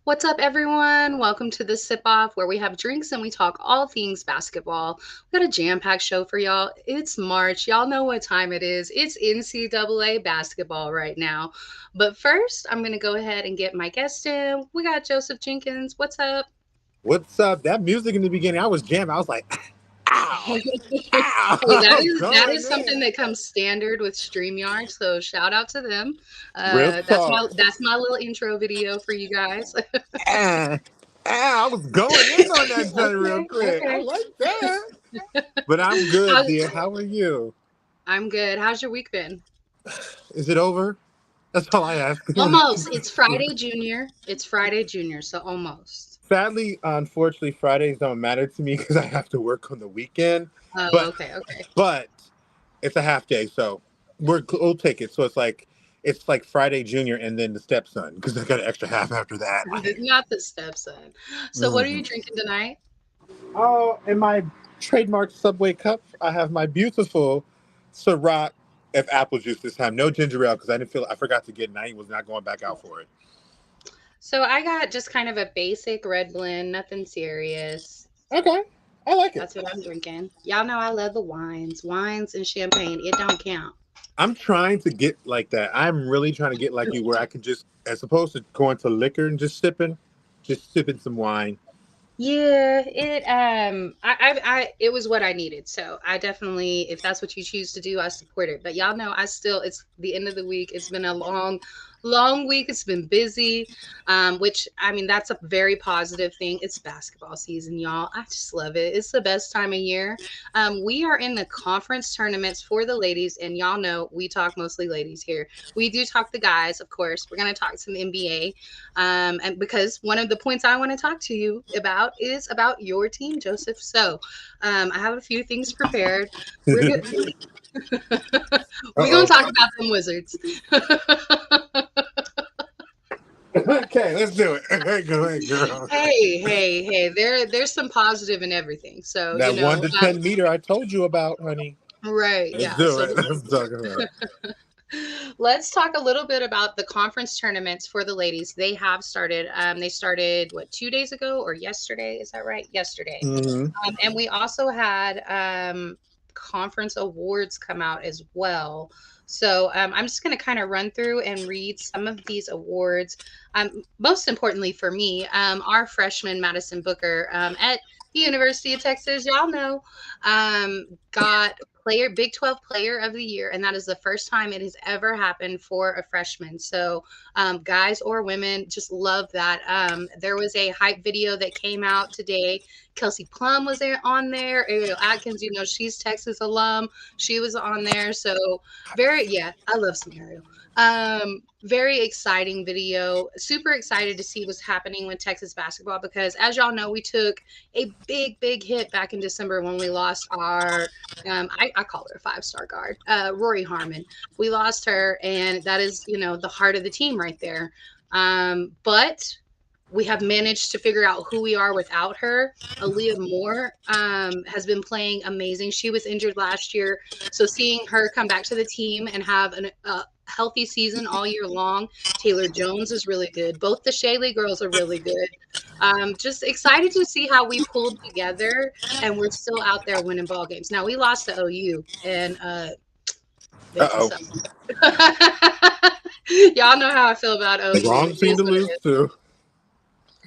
What's up, everyone? Welcome to the Sip-Off, where we have drinks and we talk all things basketball. We got a jam-packed show for y'all. It's March. Y'all know what time it is. It's NCAA basketball right now. But first, I'm going to go ahead and get my guest in. We got Joseph Jenkins. What's up? What's up? That music in the beginning, I was jamming. I was like, ow, Hey, that ow, is that going is something in. that comes standard with StreamYard, so shout out to them. Real That's my talk. that's my little intro video for you guys. Ah, I was going in on that joint real Okay, quick. I okay. like that. But I'm good, How, dear. How are you? I'm good. How's your week been? Is it over? That's all I ask. Almost. It's Friday Junior. It's Friday Junior, so almost. Sadly, unfortunately, Fridays don't matter to me because I have to work on the weekend. Oh, But okay, okay. but it's a half day, so we'll take it. So it's like Friday Junior and then the stepson because I got an extra half after that. Not the stepson. So, what are you Mhm. drinking tonight? Oh, in my trademark Subway cup, I have my beautiful Ciroc F apple juice this time. No ginger ale because I forgot to get it and I was not going back out for it. So, I got just kind of a basic red blend, nothing serious. Okay, I like it. That's what I'm drinking. Y'all know I love the wines. Wines and champagne, it don't count. I'm trying to get like that. I'm really trying to get like you where I can just, as opposed to going to liquor and just sipping some wine. Yeah, it was what I needed. So I definitely, if that's what you choose to do, I support it. But y'all know it's the end of the week. It's been a long week. It's been busy. Which I mean that's a very positive thing. It's basketball season, y'all. I just love it. It's the best time of year. We are in the conference tournaments for the ladies, and y'all know we talk mostly ladies here. We do talk the guys, of course. We're gonna talk some NBA. And because one of the points I want to talk to you about is about your team, Joseph. So I have a few things prepared. We're good. Uh We're gonna oh. talk about them Wizards. Okay, let's do it. Go ahead, girl. Hey. There's some positive in everything. So That 1 to 10 meter I told you about, honey. right, Let's yeah. do So it. I'm talking about. let's talk a little bit about the conference tournaments for the ladies. They have started. They started what 2 days ago or yesterday? Is that right? Yesterday. Hmm. And we also had conference awards come out as well. So I'm just going to kind of run through and read some of these awards. Most importantly for me, our freshman Madison Booker at the University of Texas, y'all know, got Big 12 Player of the Year, and that is the first time it has ever happened for a freshman. So guys or women, just love that. There was a hype video that came out today. Kelsey Plum was there on there. Ariel Atkins, she's Texas alum. She was on there. So yeah, I love some Ariel. Very exciting video. Super excited to see what's happening with Texas basketball because, as y'all know, we took a big hit back in December when we lost our, I call her a 5-star guard, Rory Harmon. We lost her, and that is, the heart of the team right there. But we have managed to figure out who we are without her. Aaliyah Moore has been playing amazing. She was injured last year, so seeing her come back to the team and have a healthy season all year long. Taylor Jones is really good. Both the Shaylee girls are really good. Just excited to see how we pulled together, and we're still out there winning ball games. Now we lost to OU, and Uh it's a oh. sub. Y'all know how I feel about OU. Wrong It team is to what it lose is. to.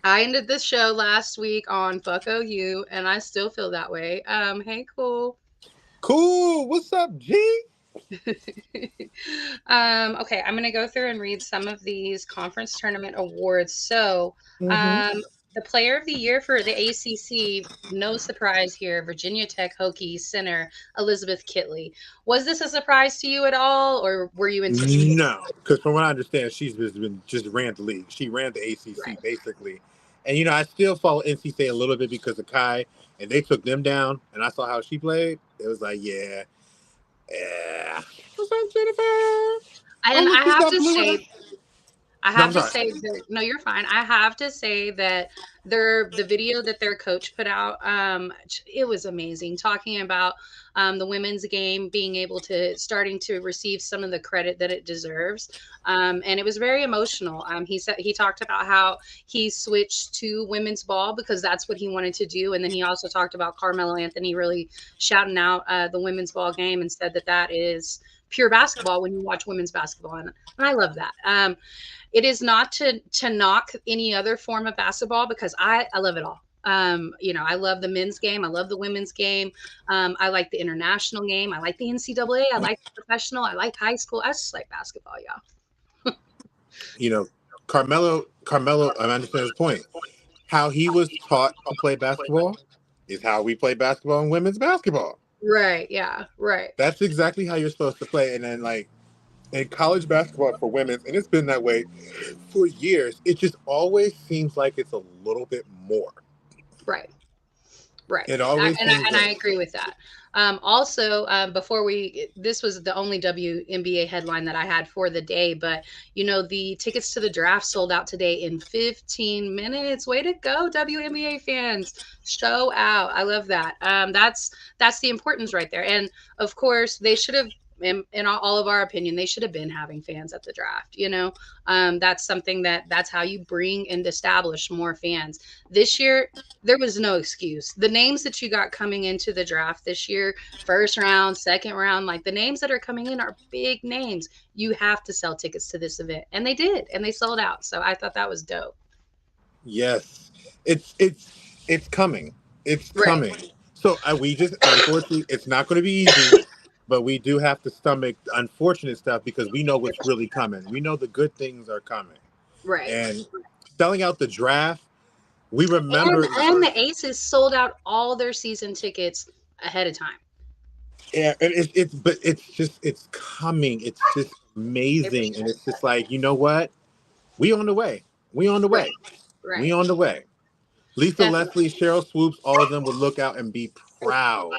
I ended this show last week on Fuck OU, and I still feel that way. Hey, cool. Cool. What's up, G? Okay, I'm gonna go through and read some of these conference tournament awards. So, Hmm. um, the Player of the Year for the ACC, no surprise here, Virginia Tech Hokie center Elizabeth Kitley. Was this a surprise to you at all, or were you anticipating? No, because from what I understand, she's just ran the league. She ran the ACC Right. basically, and I still follow NC State a little bit because of Kai, and they took them down, and I saw how she played. It was like, yeah. What's up, Jennifer? Oh, And look, I she's have got to blue in her. say, I No, have I'm to sorry. say that, no, you're fine. I have to say that the video that their coach put out, it was amazing, talking about the women's game being able to starting to receive some of the credit that it deserves. And it was very emotional. He said he talked about how he switched to women's ball because that's what he wanted to do. And then he also talked about Carmelo Anthony really shouting out the women's ball game and said that that is pure basketball when you watch women's basketball. And I love that. It is not to knock any other form of basketball because I love it all. I love the men's game. I love the women's game. I like the international game. I like the NCAA. I like the professional. I like high school. I just like basketball, y'all. You know, Carmelo, I understand his point. How he was taught to play basketball is how we play basketball in women's basketball. Right. Yeah. Right. That's exactly how you're supposed to play. And then, like, in college basketball for women, and it's been that way for years, it just always seems like it's a little bit more. Right. Right. It always seems And I like, agree with that. Also, before this was the only WNBA headline that I had for the day, but the tickets to the draft sold out today in 15 minutes. Way to go, WNBA fans! Show out. I love that. That's the importance right there. And of course, they should have. In all of our opinion, they should have been having fans at the draft. That's something that's how you bring and establish more fans. This year, there was no excuse. The names that you got coming into the draft this year, first round, second round, like the names that are coming in are big names. You have to sell tickets to this event. And they did, and they sold out. So I thought that was dope. yes, it's coming. It's Right. coming. So we just, unfortunately, it's not going to be easy, but we do have to stomach the unfortunate stuff because we know what's really coming. We know the good things are coming. Right. And selling out the draft, we remember. And the Aces sold out all their season tickets ahead of time. Yeah, and it's coming. It's just amazing, and it's just like, you know what? We on the way. We on the way. Right. We on the way. Lisa Leslie, Cheryl Swoops, all of them would look out and be proud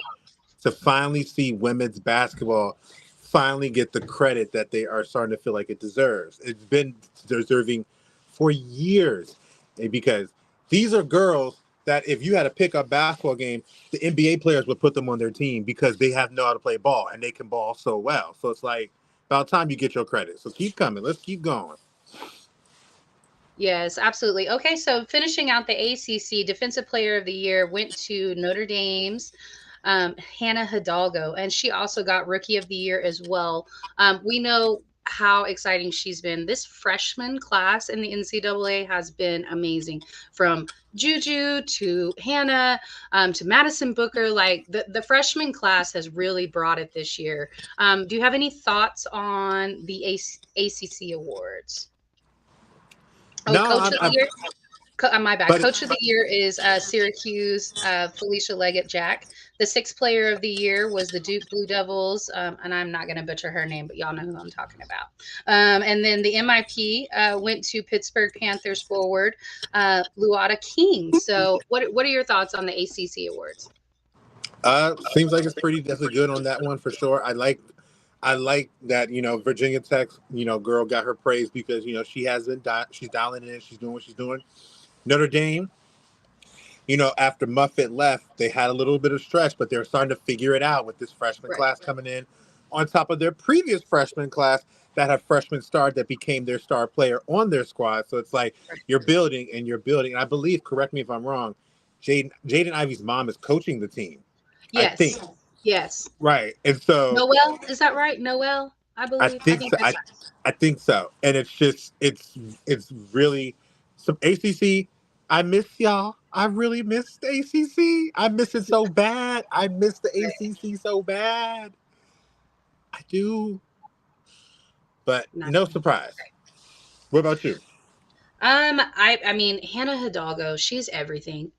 to finally see women's basketball finally get the credit that they are starting to feel like it deserves. It's been deserving for years, and because these are girls that if you had to pick a basketball game, the NBA players would put them on their team because they know how to play ball and they can ball so well. So it's like about time you get your credit. So keep coming. Let's keep going. Yes, absolutely. Okay, so finishing out the ACC, Defensive Player of the Year went to Notre Dame's Hannah Hidalgo, and she also got Rookie of the Year as well. We know how exciting she's been. This freshman class in the NCAA has been amazing, from Juju to Hannah to Madison Booker. Like the freshman class has really brought it this year. Do you have any thoughts on the ACC awards? Oh, No, Coach of the Year. My bad. but Coach of the Year is Syracuse, Felicia Leggett-Jack. The sixth Player of the Year was the Duke Blue Devils, and I'm not going to butcher her name, but y'all know who I'm talking about. And then the MIP went to Pittsburgh Panthers forward, Luata King. So, what are your thoughts on the ACC awards? seems like it's pretty. That's a good on that one for sure. I like that, Virginia Tech, girl got her praise because, she has been, she's dialing in, she's doing what she's doing. Notre Dame, after Muffet left, they had a little bit of stretch, but they're starting to figure it out with this freshman class coming in on top of their previous freshman class that had freshman star that became their star player on their squad. So it's like you're building and you're building. And I believe, correct me if I'm wrong, Jaden Ivey's mom is coaching the team. Yes. I think. Yes. Right. And so Noel, is that right? Noel, I believe. I think so. And it's just it's really some ACC. I miss y'all. I really miss the ACC. I miss it so bad. I miss the ACC so bad. I do. But no surprise. What about you? I mean, Hannah Hidalgo, she's everything.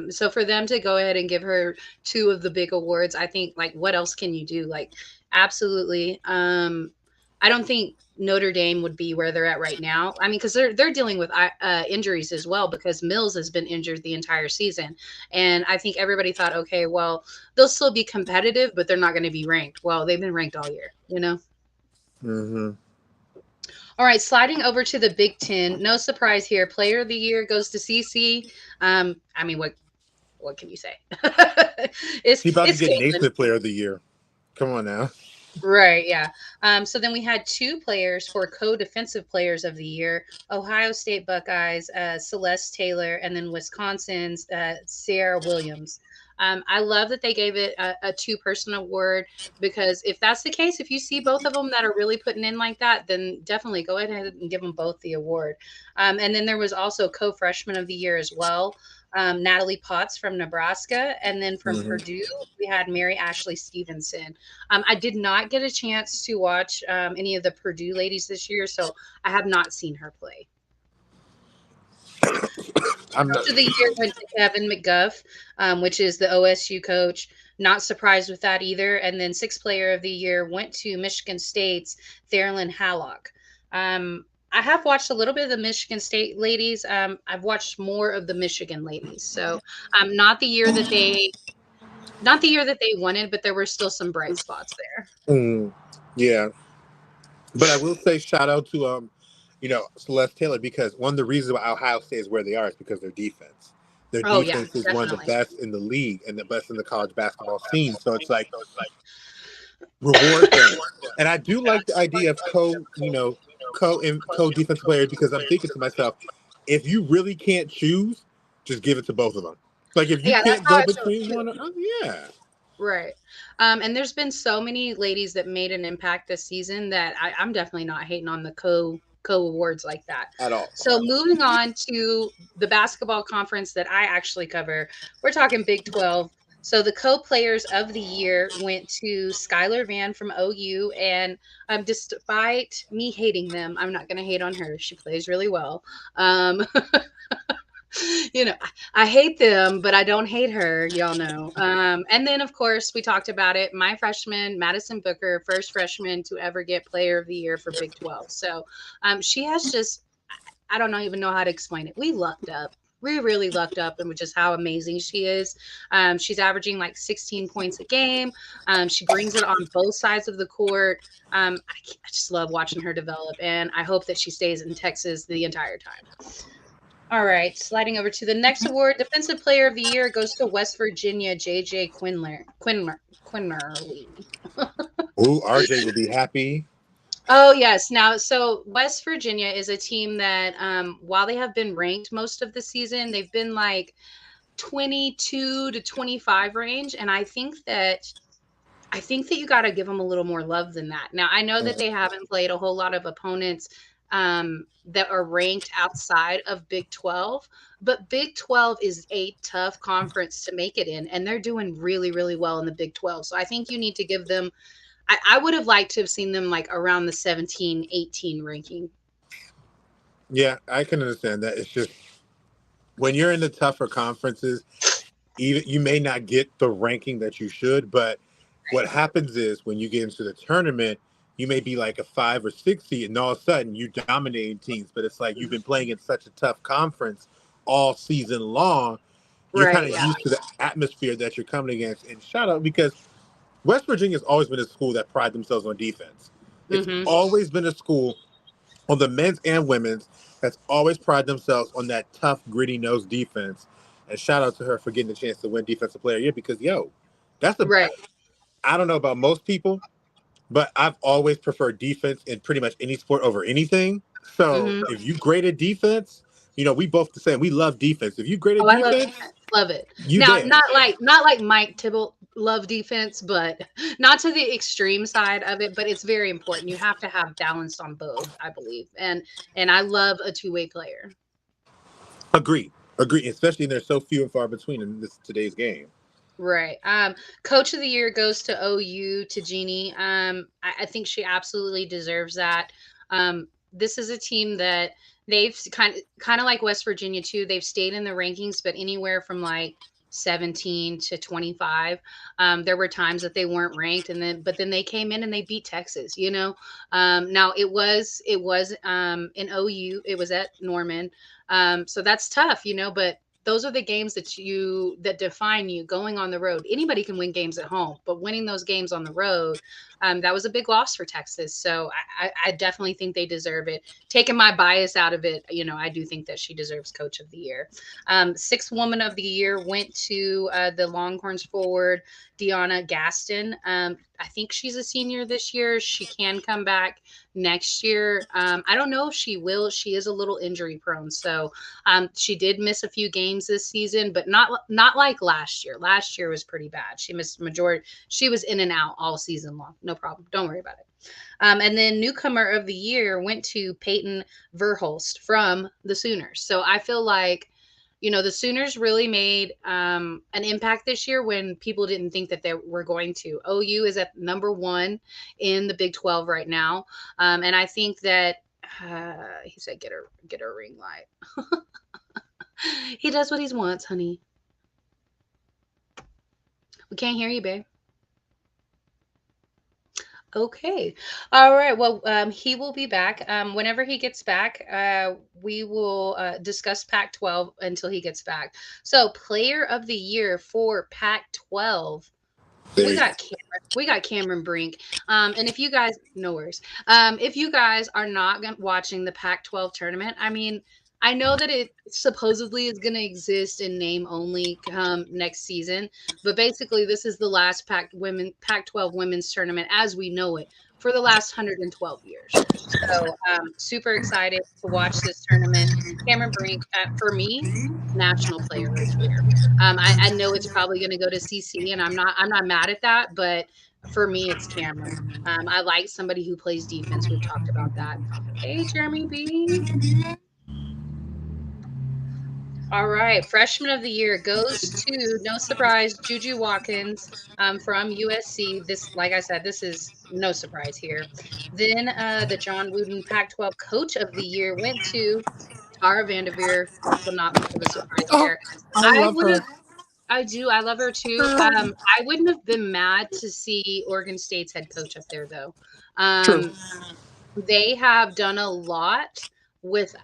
So for them to go ahead and give her two of the big awards, I think, like, what else can you do? Like, absolutely. I don't think Notre Dame would be where they're at right now. I mean, because they're dealing with injuries as well, because Mills has been injured the entire season, and I think everybody thought, okay, well, they'll still be competitive, but they're not going to be ranked. Well, they've been ranked all year, Mm-hmm. All right, sliding over to the Big Ten. No surprise here. Player of the year goes to CC. I mean, what can you say? it's He about to it's get Caitlin. Naismith Player of the Year. Come on now. Right, yeah. So then we had two players for co-defensive players of the year: Ohio State Buckeyes, Celeste Taylor, and then Wisconsin's Sierra Williams. I love that they gave it a two-person award, because if that's the case, if you see both of them that are really putting in like that, then definitely go ahead and give them both the award. And then there was also co-freshman of the year as well. Natalie Potts from Nebraska, and then from Hmm. Purdue, we had Mary Ashley Stevenson. I did not get a chance to watch any of the Purdue ladies this year, so I have not seen her play. I'm not. Coach of the year went to Kevin McGuff, which is the OSU coach. Not surprised with that either. And then sixth player of the year went to Michigan State's Therlin Hallock. I have watched a little bit of the Michigan State ladies. I've watched more of the Michigan ladies. So not the year that they wanted, but there were still some bright spots there. Yeah, but I will say shout out to Celeste Taylor, because one of the reasons why Ohio State is where they are is because their defense. Their Oh yeah, defense is one of the definitely. best in the league and the best in the college basketball scene. So it's like reward them. And I do like the idea of co defensive players, because I'm thinking to myself, if you really can't choose, just give it to both of them. Like if you Yeah, that's can't how go I feel between too. one, yeah, Right. And there's been so many ladies that made an impact this season that I'm definitely not hating on the co awards like that. at all. So moving on to the basketball conference that I actually cover, we're talking Big 12. So the co-players of the year went to Skylar Van from OU, and despite me hating them, I'm not going to hate on her. She plays really well. Um, I hate them, but I don't hate her. Y'all know. And then, of course, we talked about it. My freshman, Madison Booker, first freshman to ever get Player of the Year for Big 12. So she has just, I don't even know how to explain it. We lucked up. We really lucked up, and just how amazing she is. She's averaging like 16 points a game. She brings it on both sides of the court. I just love watching her develop, and I hope that she stays in Texas the entire time. All right, sliding over to the next award, Defensive Player of the Year goes to West Virginia, JJ Quinnerly. Ooh, RJ will be happy. Oh, yes. Now, so West Virginia is a team that, while they have been ranked most of the season, they've been like 22 to 25 range. And I think that you got to give them a little more love than that. Now, I know that they haven't played a whole lot of opponents that are ranked outside of Big 12, but Big 12 is a tough conference to make it in, and they're doing really, really well in the Big 12. So I think you need to give them, I would have liked to have seen them like around the 17, 18 ranking. Yeah, I can understand that. It's just when you're in the tougher conferences, even you may not get the ranking that you should, but what happens is when you get into the tournament, you may be like a 5 or 6 seed, and all of a sudden you dominating teams. But it's like you've been playing in such a tough conference all season long. You're kind Right. of Yeah. used to the atmosphere that you're coming against. And shout out, because West Virginia's always been a school that pride themselves on defense. It's Hmm. always been a school on the men's and women's that's always pride themselves on that tough, gritty nose defense. And shout out to her for getting the chance to win Defensive Player of the Year, because that's a Right. I don't know about most people, but I've always preferred defense in pretty much any sport over anything. So Hmm. if you graded defense, we both the same. We love defense. If you graded Oh, I love defense, defense. Love it. you Now, there. not like Mike Tibble love defense, but not to the extreme side of it. But it's very important. You have to have balance on both, I believe. And I love a two-way player. Agree. Agree. Especially there's so few and far between in this today's game. Right. Coach of the year goes to OU, to Jeannie. I think she absolutely deserves that. This is a team that they've kind of like West Virginia too. They've stayed in the rankings, but anywhere from like 17 to 25. There were times that they weren't ranked, but then they came in and they beat Texas. Now it was in OU. It was at Norman. So that's tough, but those are the games that define you going on the road. Anybody can win games at home, but winning those games on the road, that was a big loss for Texas. So I definitely think they deserve it. Taking my bias out of it, I do think that she deserves Coach of the Year. Sixth Woman of the Year went to the Longhorns forward, Deanna Gaston. I think she's a senior this year. She can come back next year. I don't know if she will. She is a little injury prone. So she did miss a few games this season, but not like last year. Last year was pretty bad. She missed majority. She was in and out all season long. No problem. Don't worry about it. And then newcomer of the year went to Peyton Verhulst from the Sooners. So I feel like, the Sooners really made an impact this year when people didn't think that they were going to. OU is at number 1 in the Big 12 right now. And I think that he said, get her ring light. He does what he wants, honey. We can't hear you, babe. Okay. All right. Well, he will be back. Whenever he gets back, we will discuss Pac-12 until he gets back. So, Player of the Year for Pac-12. We got Cameron Brink. And if you guys, no worries. If you guys are not watching the Pac-12 tournament, I mean, I know that it supposedly is going to exist in name only next season, but basically this is the last Pac-12 women's tournament as we know it for the last 112 years. So super excited to watch this tournament. Cameron Brink, for me, National Player of the Year. I know it's probably going to go to CC, and I'm not mad at that, but for me, it's Cameron. I like somebody who plays defense. We've talked about that. Hey, Jeremy B. All right, freshman of the year goes to, no surprise, Juju Watkins from USC. This, like I said, this is no surprise here. Then the John Wooden Pac-12 coach of the year went to Tara Vanderveer. Also not much of a surprise there. I love her. I do. I love her too. I wouldn't have been mad to see Oregon State's head coach up there, though. True. They have done a lot with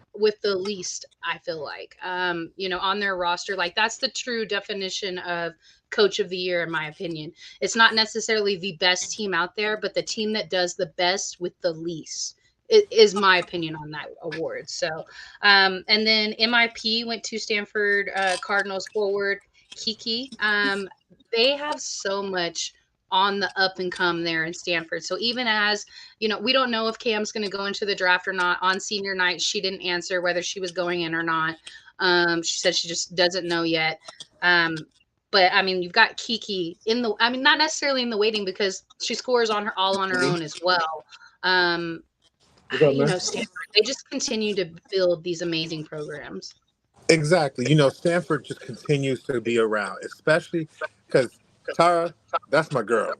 the least, I feel like, on their roster. Like, that's the true definition of coach of the year, in my opinion. It's not necessarily the best team out there, but the team that does the best with the least. It is my opinion on that award. So, and then MIP went to Stanford Cardinals forward Kiki. They have so much on the up and come there in Stanford. So even as, we don't know if Cam's going to go into the draft or not. On senior night, she didn't answer whether she was going in or not. She said she just doesn't know yet. But I mean, you've got Kiki not necessarily in the waiting because she scores all on her own as well. Stanford, they just continue to build these amazing programs. Exactly. Stanford just continues to be around, especially because Tara, that's my girl.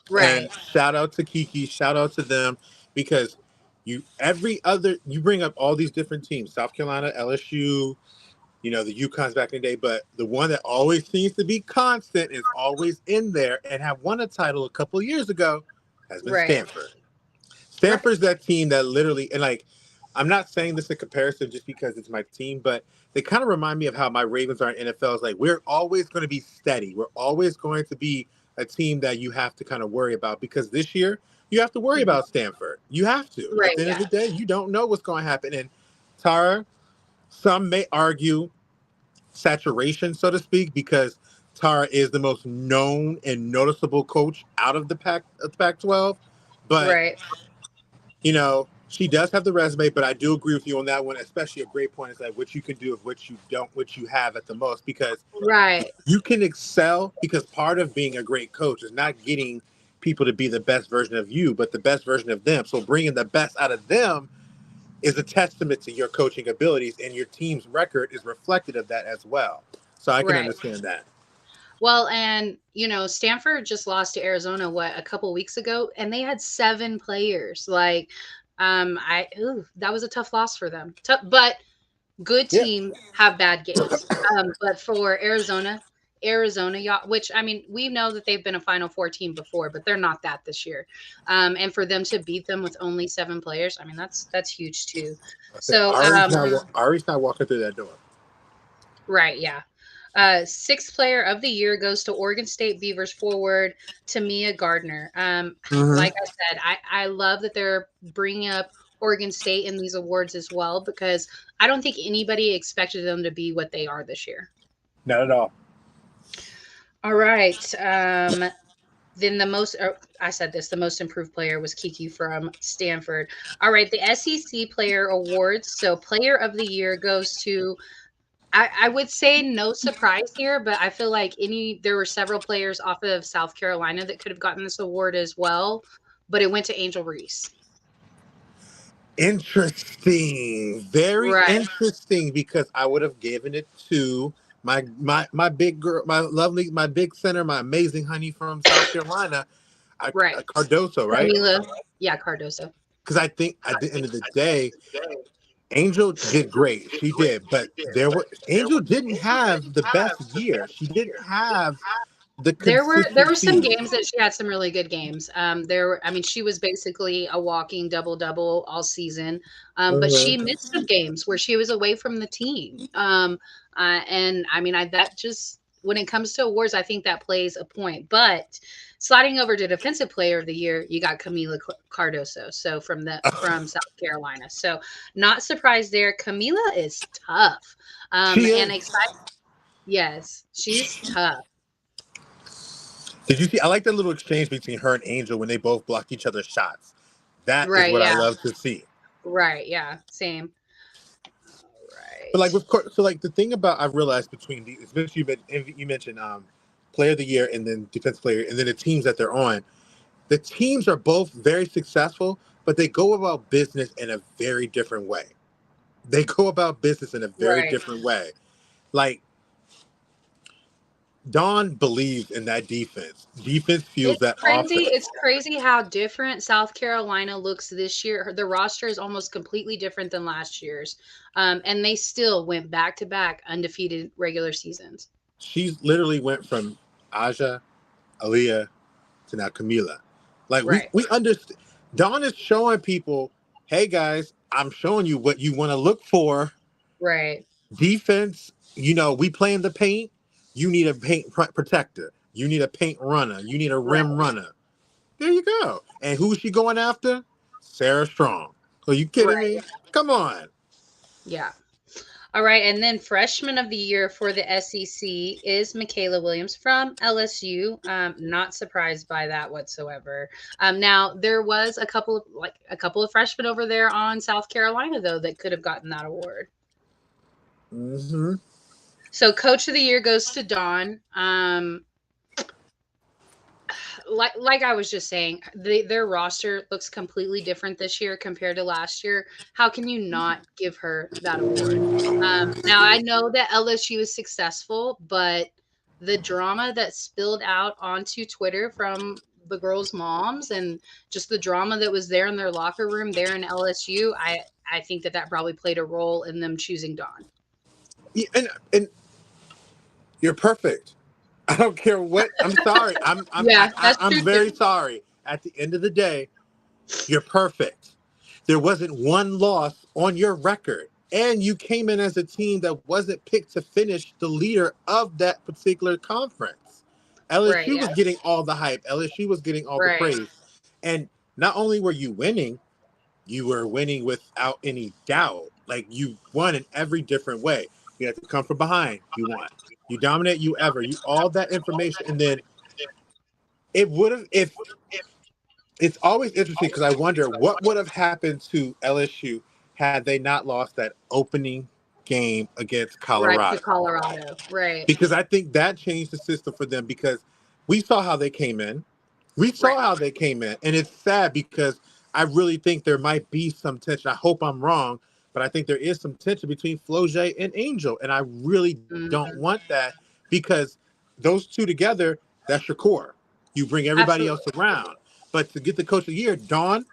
Right. And shout out to Kiki, shout out to them, because you bring up all these different teams, South Carolina, LSU, the UConn's back in the day, but the one that always seems to be constant is always in there and have won a title a couple of years ago has been Stanford. Stanford's that team that literally, and I'm not saying this in comparison just because it's my team, but they kind of remind me of how my Ravens are in NFL. It's like, we're always going to be steady. We're always going to be a team that you have to kind of worry about, because this year you have to worry about Stanford. You have to. At the end of the day, you don't know what's going to happen. And Tara, some may argue saturation, so to speak, because Tara is the most known and noticeable coach out of the Pac-12. But, she does have the resume, but I do agree with you on that one, especially a great point is like what you can do of what you have at the most, because you can excel, because part of being a great coach is not getting people to be the best version of you, but the best version of them. So bringing the best out of them is a testament to your coaching abilities, and your team's record is reflected of that as well. So I can understand that. Well, and, Stanford just lost to Arizona, a couple weeks ago, and they had 7 players. Like, that was a tough loss for them. But good teams have bad games. But for Arizona, which, I mean, we know that they've been a Final Four team before, but they're not that this year. And for them to beat them with only 7 players, I mean, that's huge too. So Ari's not walking through that door. Right, yeah. Sixth player of the year goes to Oregon State Beavers forward Tamia Gardner. Hmm. Like I said, I love that they're bringing up Oregon State in these awards as well because I don't think anybody expected them to be what they are this year. Not at all. All right. Then I said this, the most improved player was Kiki from Stanford. All right, the SEC player awards. So player of the year goes to I would say no surprise here, but I feel like there were several players off of South Carolina that could have gotten this award as well, but it went to Angel Reese. Interesting. Very Right, interesting because I would have given it to my big girl, my lovely, my big center, my amazing honey from South Carolina, right. Cardoso, right? Camila, yeah, Cardoso. Because I think at the end of the day, Angel did great. She did, but Angel didn't have the best year. She didn't have the There were some consistency. games that she had some really good games. I mean, she was basically a walking double double all season. But she Mhm. missed some games where she was away from the team. And I mean, that just when it comes to awards, I think that plays a point. But sliding over to defensive player of the year, you got Camila Cardoso, so from South Carolina. So not surprised there. Camila is tough, She and is. excited. Yes, she's tough. Did you see? I like the little exchange between her and Angel when they both block each other's shots. That is Right? what I Yeah. love to see. Right. Yeah. Same. All But like right. with so like the thing about I've realized between these, especially you mentioned player of the year and then defense player and then the teams that they're on. The teams are both very successful, but they go about business in a very different way. They go about business in a very Right. different way. Like Dawn believes in that defense. Defense fuels It's that crazy. offense. It's crazy how different South Carolina looks this year. The roster is almost completely different than last year's, and they still went back to back undefeated regular seasons. She's literally went from Aja, Aaliyah to now Camila. Like Right. we understand. Dawn is showing people, hey guys, I'm showing you what you want to look for. Right. Defense, we play in the paint. You need a paint protector. You need a paint runner. You need a Right. rim runner. There you go. And who's she going after? Sarah Strong. Are you kidding Right. me? Come on. Yeah. All right, and then freshman of the year for the SEC is Michaela Williams from LSU. Not surprised by that whatsoever. Now there was a couple of freshmen over there on South Carolina though that could have gotten that award. Hmm. So coach of the year goes to Dawn. Like I was just saying, their roster looks completely different this year compared to last year. How can you not give her that award? Now I know that LSU is successful, but the drama that spilled out onto Twitter from the girls' moms and just the drama that was there in their locker room there in LSU, I think that probably played a role in them choosing Dawn. Yeah, and you're perfect. I don't care what. I'm sorry. Yeah, that's I'm true very too. sorry. At the end of the day, you're perfect. There wasn't one loss on your record. And you came in as a team that wasn't picked to finish the leader of that particular conference. Right. LSU Yeah. was getting all the hype. LSU was getting all the Right. praise. And not only were you were winning without any doubt. Like you won in every different way. You had to come from behind. You won. You dominate. You ever. You all that information. And then it would have if it's always interesting because I wonder what would have happened to LSU had they not lost that opening game against Right to Colorado. Colorado. Right. Because I think that changed the system for them because we saw how they came in. We Right. saw how they came in. And it's sad because I really think there might be some tension. I hope I'm wrong, but I think there is some tension between Floje and Angel. And I really don't Mhm. want that because those two together, that's your core. You bring everybody else Absolutely. around. But to get the coach of the year, Dawn,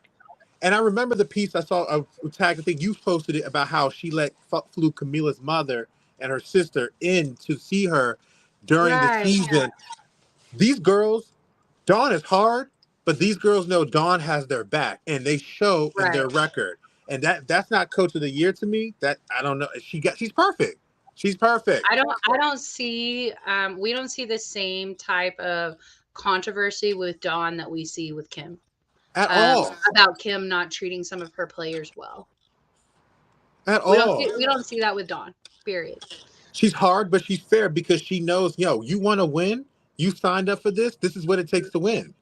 and I remember the piece I saw a tag. I think you posted it about how she flew Camila's mother and her sister in to see her during the Right. season. These girls, Dawn is hard, but these girls know Dawn has their back, and they show in Right. their record. And that's not coach of the year to me. That I don't know. She's perfect. She's perfect. I don't see we don't see the same type of controversy with Dawn that we see with Kim. At all. About Kim not treating some of her players well. At We don't all. see we don't see that with Dawn. Period. She's hard, but she's fair because she knows, you want to win. You signed up for this. This is what it takes to win.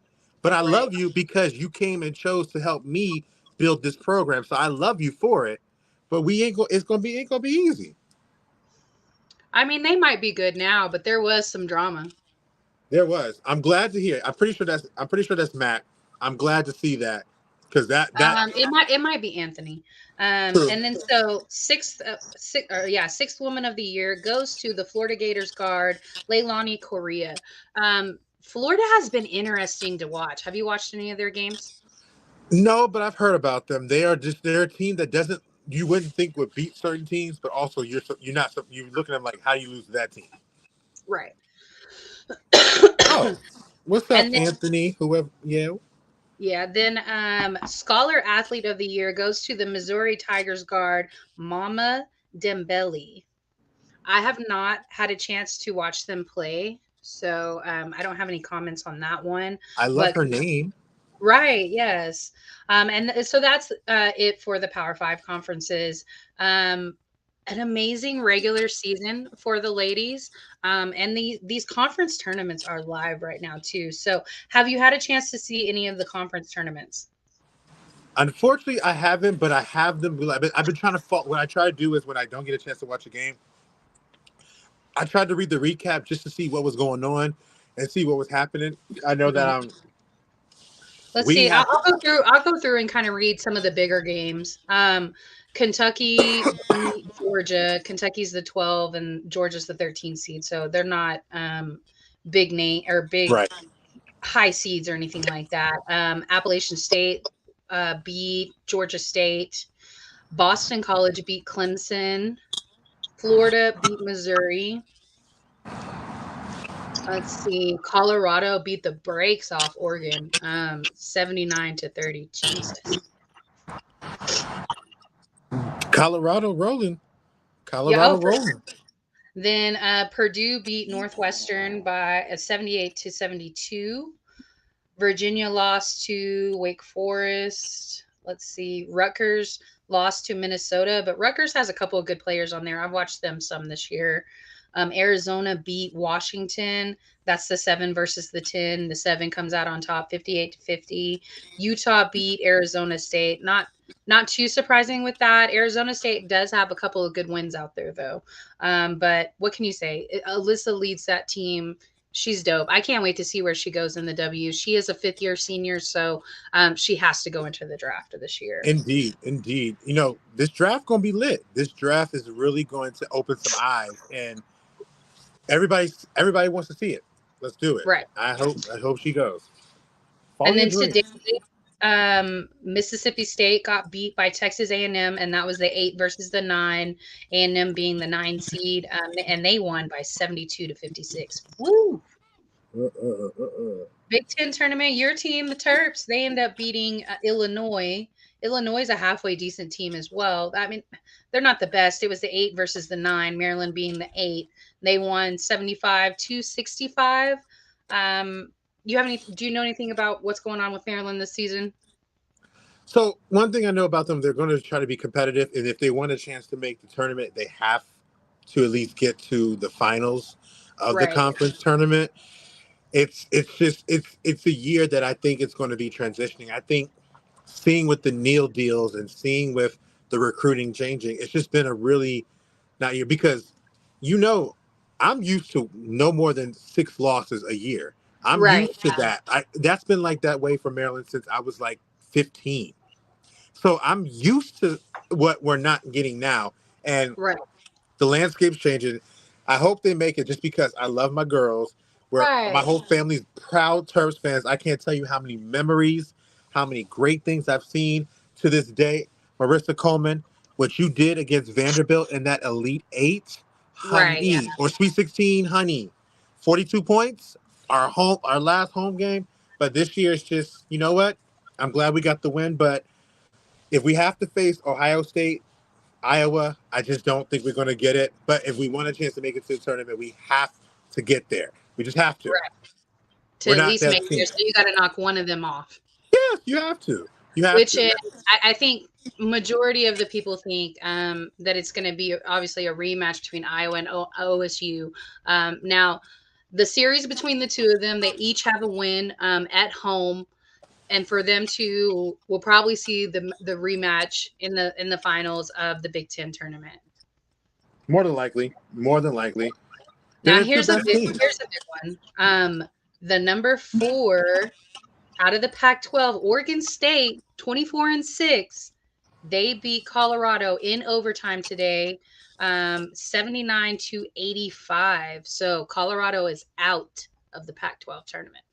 But I Right. love you because you came and chose to help me build this program. So I love you for it. But we ain't go. It's gonna be ain't gonna be easy. I mean, they might be good now, but there was some drama. There was. I'm glad to hear. I'm pretty sure that's Matt. I'm glad to see that because that It might be Anthony. true. And then so sixth woman of the year goes to the Florida Gators guard Leilani Correa. Florida has been interesting to watch. Have you watched any of their games? No, but I've heard about them. They're a team that doesn't you wouldn't think would beat certain teams, but also you're not you look at them like how do you lose to that team? Right. Oh, what's up, And then, Anthony? Whoever, yeah. yeah, then Scholar Athlete of the Year goes to the Missouri Tigers guard Mama Dembele. I have not had a chance to watch them play, so I don't have any comments on that one. I love But her name. right, yes, and so that's it for the Power Five conferences. An amazing regular season for the ladies, and these conference tournaments are live right now too. So, have you had a chance to see any of the conference tournaments? Unfortunately, I haven't, but I have them. I've been trying to follow. What I try to do is when I don't get a chance to watch a game, I tried to read the recap just to see what was going on and see what was happening. I know that Mhm. Let's we see. I'll, have I'll go through. I'll go through and kind of read some of the bigger games. Kentucky beat Georgia. Kentucky's the 12 and Georgia's the 13 seed, so they're not big name or big right. high seeds or anything like that. Appalachian State beat Georgia State. Boston College beat Clemson. Florida beat Missouri. Let's see. Colorado beat the brakes off Oregon, 79-30. Jesus. Colorado rolling. Yeah. Colorado rolling. Then Purdue beat Northwestern by 78-72. Virginia lost to Wake Forest. Let's see. Rutgers lost to Minnesota, but Rutgers has a couple of good players on there. I've watched them some this year. Arizona beat Washington. That's the 7 versus the 10. The 7 comes out on top, 58-50. Utah beat Arizona State. Not too surprising with that. Arizona State does have a couple of good wins out there, though. But what can you say? Alyssa leads that team. She's dope. I can't wait to see where she goes in the W. She is a fifth-year senior, so she has to go into the draft of this year. Indeed, indeed. This draft gonna be lit. This draft is really going to open some eyes, and everybody wants to see it. Let's do it. Right. I hope she goes. Follow And your then dreams. today, Mississippi State got beat by Texas A&M, and that was the 8 versus the 9. A&M being the 9 seed, and they won by 72-56. Woo! Big Ten tournament. Your team, the Terps, they end up beating Illinois. Illinois is a halfway decent team as well. I mean, they're not the best. It was the 8 versus the 9. Maryland being the 8. They won 75-65. Do you know anything about what's going on with Maryland this season? So one thing I know about them, they're going to try to be competitive, and if they want a chance to make the tournament, they have to at least get to the finals of the Right. conference tournament. It's a year that I think it's going to be transitioning. I think seeing with the Neal deals and seeing with the recruiting changing, it's just been a really not year because I'm used to no more than 6 losses a year. I'm Right. used to that. That's been like that way for Maryland since I was like 15. So I'm used to what we're not getting now. And Right. the landscape's changing. I hope they make it just because I love my girls. Where Right. my whole family's proud Terps fans. I can't tell you how many memories, how many great things I've seen to this day. Marissa Coleman, what you did against Vanderbilt in that Elite 8, Right. honey, or Sweet 16, honey. 42 points, our last home game. But this year it's just, you know what? I'm glad we got the win. But if we have to face Ohio State Iowa, I just don't think we're going to get it. But if we want a chance to make it to the tournament, we have to get there. We just have to. Right. To We're at not least that make it team. there, so you got to knock one of them off. Yes, you have to. You have Which to. is, I think, majority of the people think that it's going to be obviously a rematch between Iowa and OSU. Now, the series between the two of them, they each have a win at home, and for them to, we'll probably see the rematch in the finals of the Big Ten tournament. More than likely. More than likely. Now, They're here's the a best big team. one. The number 4 out of the Pac-12, Oregon State, 24-6. They beat Colorado in overtime today, 79-85. So Colorado is out of the Pac-12 tournament.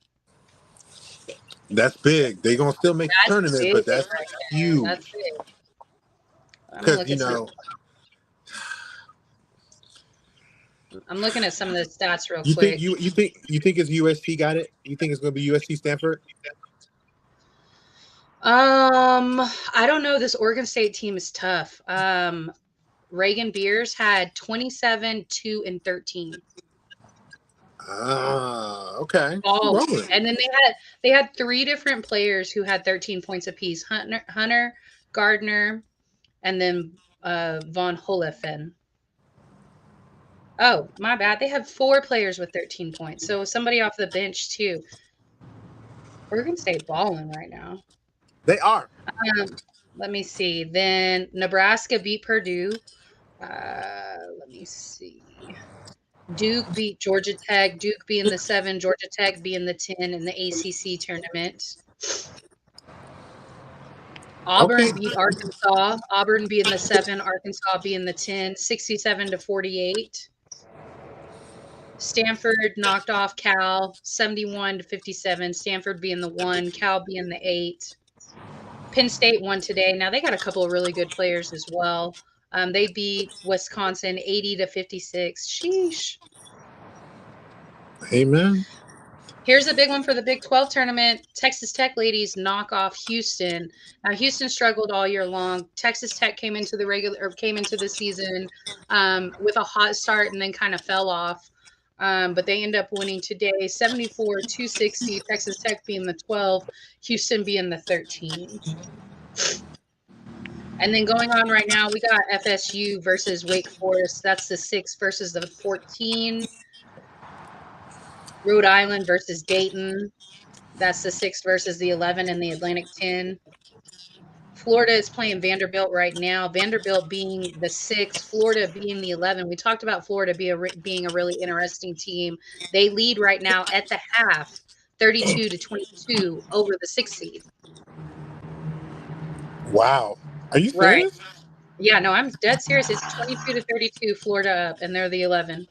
That's big. They're going to still make the tournament, but that's right huge. That's big. Because, you know, I'm looking at some of the stats real quick. You think it's USC got it? You think it's going to be USC Stanford? I don't know. This Oregon State team is tough. Reagan Beers had 27, 2, and 13. Okay. And then they had 3 different players who had 13 points apiece. Hunter, Gardner, and then Von Holefen. Oh, my bad. They have 4 players with 13 points. So somebody off the bench too. Oregon State balling right now. They are. Let me see. Then Nebraska beat Purdue. Let me see. Duke beat Georgia Tech. Duke being the 7, Georgia Tech being the 10 in the ACC tournament. Auburn beat Arkansas. Auburn being the 7, Arkansas being the 10, 67-48. Stanford knocked off Cal, 71-57. Stanford being the 1, Cal being the 8. Penn State won today. Now they got a couple of really good players as well. They beat Wisconsin 80-56. Sheesh. Amen. Here's a big one for the Big 12 tournament. Texas Tech ladies knock off Houston. Now Houston struggled all year long. Texas Tech came into the season with a hot start and then kind of fell off. But they end up winning today 74-60. Texas Tech being the 12, Houston being the 13. And then going on right now, we got FSU versus Wake Forest. That's the 6 versus the 14. Rhode Island versus Dayton. That's the 6 versus the 11 and the Atlantic 10. Florida is playing Vanderbilt right now. Vanderbilt being the 6, Florida being the 11. We talked about Florida being a really interesting team. They lead right now at the half, 32-22 over the 6 seed. Wow. Are you serious? Right. Yeah, no, I'm dead serious. It's 22-32, Florida up, and they're the 11.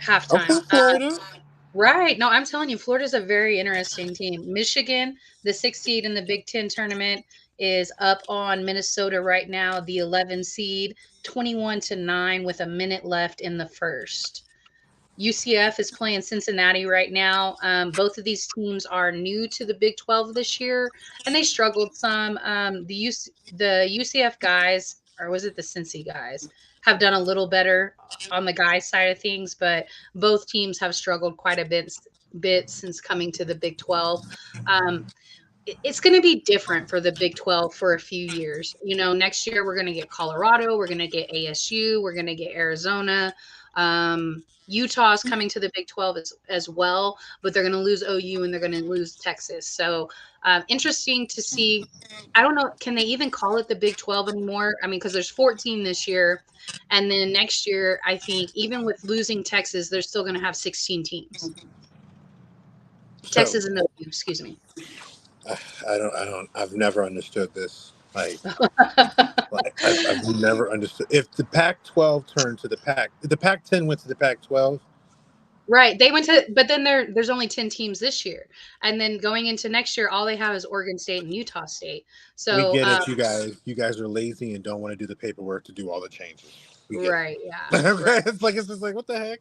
Halftime. Okay, Florida. Right. No, I'm telling you, Florida's a very interesting team. Michigan, the 6 seed in the Big Ten tournament, is up on Minnesota right now, the 11 seed, 21-9 with a minute left in the first. UCF is playing Cincinnati right now. Both of these teams are new to the Big 12 this year, and they struggled some. The UCF guys, or was it the Cincy guys, have done a little better on the guys' side of things, but both teams have struggled quite a bit since coming to the Big 12. It's going to be different for the Big 12 for a few years. You know, next year we're going to get Colorado, we're going to get ASU, we're going to get Arizona. Utah's coming to the Big 12 as well, but they're going to lose OU and they're going to lose Texas. So interesting to see. I don't know, can they even call it the Big 12 anymore? I mean, because there's 14 this year. And then next year, I think even with losing Texas, they're still going to have 16 teams. Texas and OU, excuse me. I've never understood this. Like I've never understood. If the Pac-12 turned to the Pac-10 went to the Pac-12. Right. They went to, but then there's only 10 teams this year. And then going into next year, all they have is Oregon State and Utah State. So we get it, you guys are lazy and don't want to do the paperwork to do all the changes. Right. Yeah. It's just like, what the heck?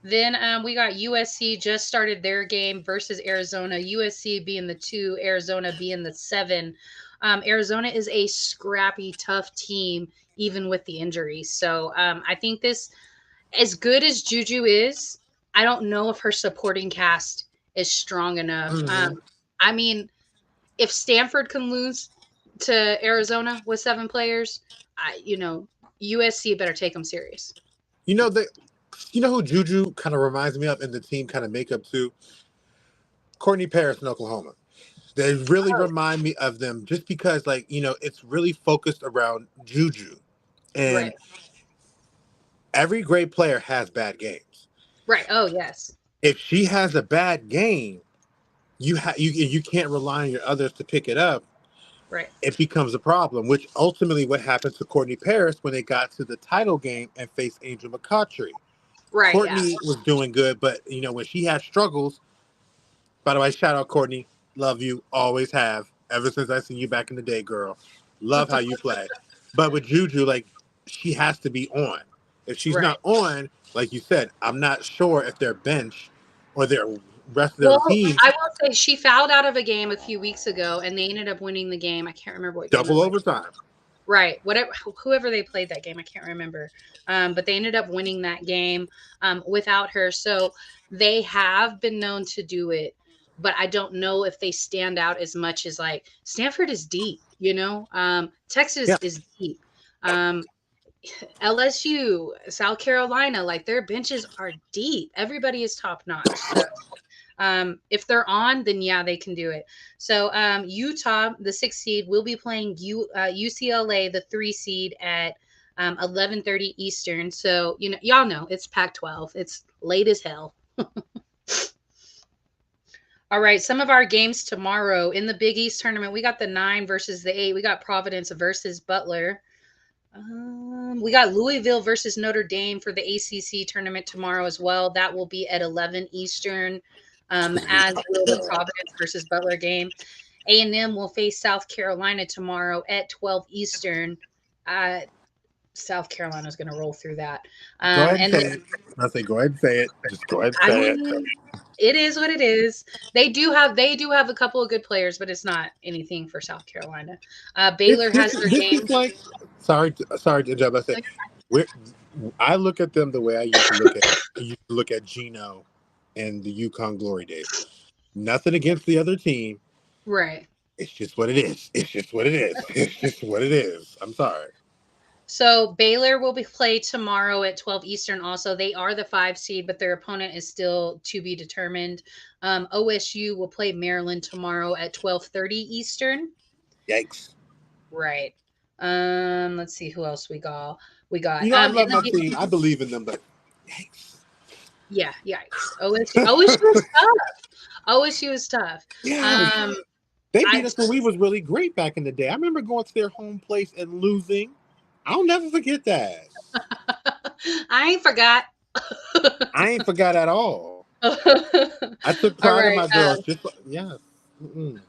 Then we got USC just started their game versus Arizona. USC being the 2, Arizona being the 7. Arizona is a scrappy, tough team, even with the injuries. So I think this, as good as Juju is, I don't know if her supporting cast is strong enough. Mhm. I mean, if Stanford can lose to Arizona with 7 players, USC better take them serious. You know the, you know who Juju kind of reminds me of, and the team kind of makeup too. Courtney Paris in Oklahoma. They really Oh, remind me of them just because, like, it's really focused around Juju, and right, every great player has bad games. right. Oh, yes, If she has a bad game, you can't rely on your others to pick it up. right, It becomes a problem, which ultimately what happened to Courtney Paris when they got to the title game and faced Angel McCoughtry. right. Yeah. Courtney was doing good, but when she had struggles. By the way, shout out Courtney, love you, always have. Ever since I seen you back in the day, girl, love how you play. But with Juju, like, she has to be on. If she's Right. not on, like you said, I'm not sure if their bench or their rest of their Well, team I will say she fouled out of a game a few weeks ago, and they ended up winning the game. I can't remember what game it double was. overtime. Right. Whatever, whoever they played that game, I can't remember. But they ended up winning that game without her. So they have been known to do it, but I don't know if they stand out as much as like Stanford is deep, Texas Yeah, is deep. Um, LSU, South Carolina, like their benches are deep. Everybody is top notch. So if they're on, then yeah, they can do it. So Utah, the 6th seed, will be playing UCLA, the 3 seed, at 11:30 Eastern. So y'all know it's Pac-12. It's late as hell. All right, some of our games tomorrow in the Big East tournament, we got the 9 versus the 8. We got Providence versus Butler. We got Louisville versus Notre Dame for the ACC tournament tomorrow as well. That will be at 11 Eastern, as will the Providence versus Butler game. A&M will face South Carolina tomorrow at 12 Eastern. South Carolina's going to roll through that. go ahead and And say then, it. I say go ahead and say it. Just go ahead and I say it. mean, it is what it is. They do have a couple of good players, but it's not anything for South Carolina. This Baylor this has their this is games. like, sorry to jump. I say, we're, I look at them the way I used to look at Gino and the Yukon Glory days. Nothing against the other team. Right. It's just what it is. It's just what it is. It's just what it is. I'm sorry. So Baylor will be played tomorrow at 12 Eastern. Also, they are the 5 seed, but their opponent is still to be determined. OSU will play Maryland tomorrow at 12:30 Eastern. Yikes. Right. Let's see who else we got. We got I in love the my team. I believe in them, but yikes. yeah, yikes. OSU is tough. OSU is tough. Yeah, Um, they beat I us when we was really great back in the day. I remember going to their home place and losing. I'll never forget that. I ain't forgot. I ain't forgot at all. All I took pride in right. my girls. Just yeah. Mm-mm.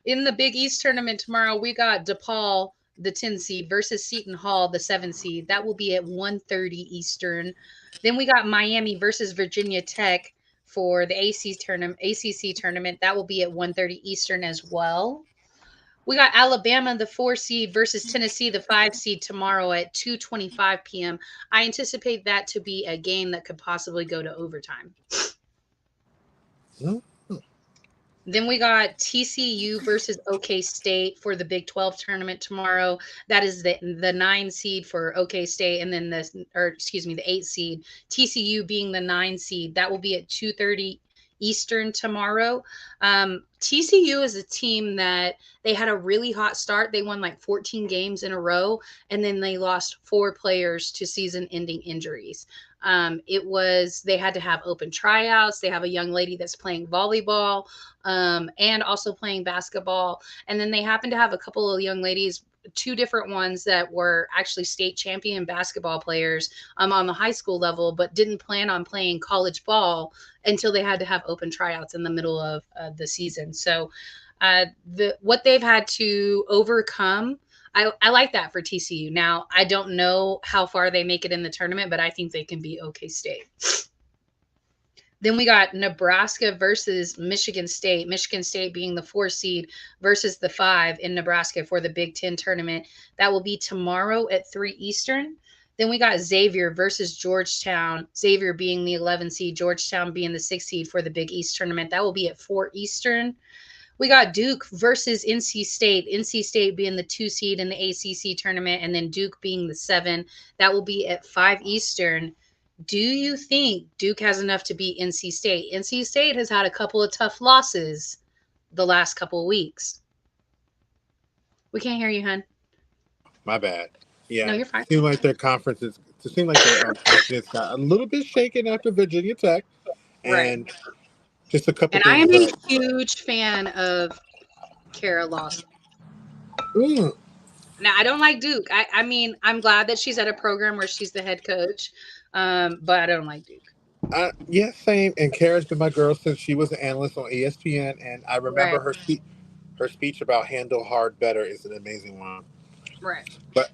In the Big East tournament tomorrow, we got DePaul, the 10 seed, versus Seton Hall, the 7 seed. That will be at 1:30 Eastern. Then we got Miami versus Virginia Tech for the ACC tournament. That will be at 1:30 Eastern as well. We got Alabama, the 4 seed, versus Tennessee, the 5 seed, tomorrow at 2:25 p.m. I anticipate that to be a game that could possibly go to overtime. Mm. Then we got TCU versus OK State for the Big 12 tournament tomorrow. That is the 9 seed for OK State, and then the 8 seed. TCU being the 9 seed. That will be at 2:30 Eastern tomorrow. TCU is a team that they had a really hot start. They won like 14 games in a row, and then they lost 4 players to season-ending injuries. They had to have open tryouts. They have a young lady that's playing volleyball, and also playing basketball. And then they happen to have a couple of young ladies, 2 different ones that were actually state champion basketball players on the high school level, but didn't plan on playing college ball until they had to have open tryouts in the middle of the season. So what they've had to overcome, I like that for TCU. Now, I don't know how far they make it in the tournament, but I think they can be OK State. Then we got Nebraska versus Michigan State. Michigan State being the 4 seed versus the 5 in Nebraska for the Big Ten tournament. That will be tomorrow at 3 Eastern. Then we got Xavier versus Georgetown. Xavier being the 11 seed, Georgetown being the 6 seed for the Big East tournament. That will be at 4 Eastern. We got Duke versus NC State. NC State being the 2 seed in the ACC tournament, and then Duke being the 7. That will be at 5 Eastern. Do you think Duke has enough to beat NC State? NC State has had a couple of tough losses the last couple of weeks. We can't hear you, hun. My bad. Yeah. No, you're fine. It seems like their conference is. It seems like their confidence got a little bit shaken after Virginia Tech, and Right. just a couple. And I am a huge fan of Kara Lawson. Now, I don't like Duke. I mean, I'm glad that she's at a program where she's the head coach, but I don't like Duke. Yeah, same. And Kara's been my girl since she was an analyst on ESPN, and I remember her speech about handle hard better is an amazing one. Right. But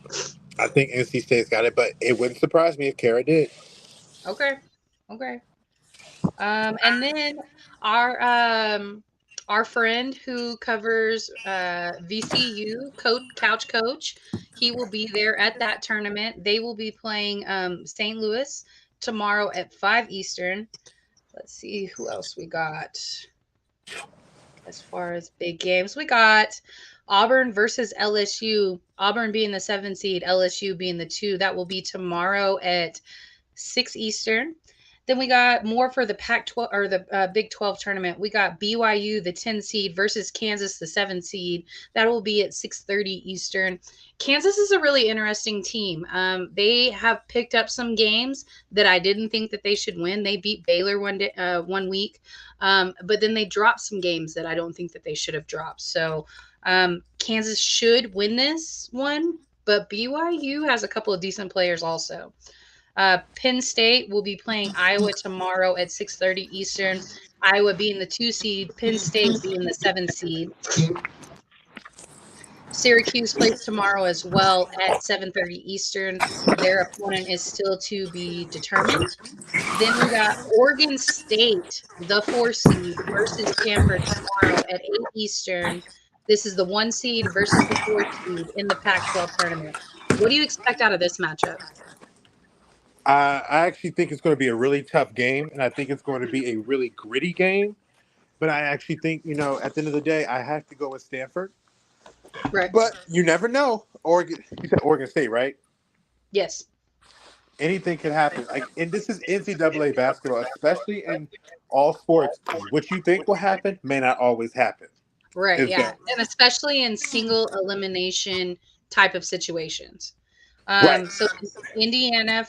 I think NC State's got it, but it wouldn't surprise me if Kara did. Okay. And then our friend who covers VCU, Couch Coach, he will be there at that tournament. They will be playing St. Louis tomorrow at 5 Eastern. Let's see who else we got. As far as big games, we got Auburn versus LSU. Auburn being the 7 seed, LSU being the 2. That will be tomorrow at 6 Eastern. Then we got more for the Pac-12 or the Big 12 tournament. We got BYU, the 10 seed, versus Kansas, the 7 seed. That will be at 6:30 Eastern. Kansas is a really interesting team. They have picked up some games that I didn't think that they should win. They beat Baylor one week, but then they dropped some games that I don't think that they should have dropped. So Kansas should win this one, but BYU has a couple of decent players also. Penn State will be playing Iowa tomorrow at 6:30 Eastern. Iowa being the 2 seed, Penn State being the 7 seed. Syracuse plays tomorrow as well at 7:30 Eastern. Their opponent is still to be determined. Then we got Oregon State, the 4 seed, versus Stanford tomorrow at 8 Eastern. This is the 1 seed versus the 4 seed in the Pac-12 tournament. What do you expect out of this matchup? I actually think it's going to be a really tough game, and I think it's going to be a really gritty game. But I actually think, at the end of the day, I have to go with Stanford. Right. But you never know. You said Oregon State, right? Yes. Anything can happen. And this is NCAA basketball, especially in all sports. What you think will happen may not always happen. Right, yeah. And especially in single elimination type of situations. Right. So Indiana,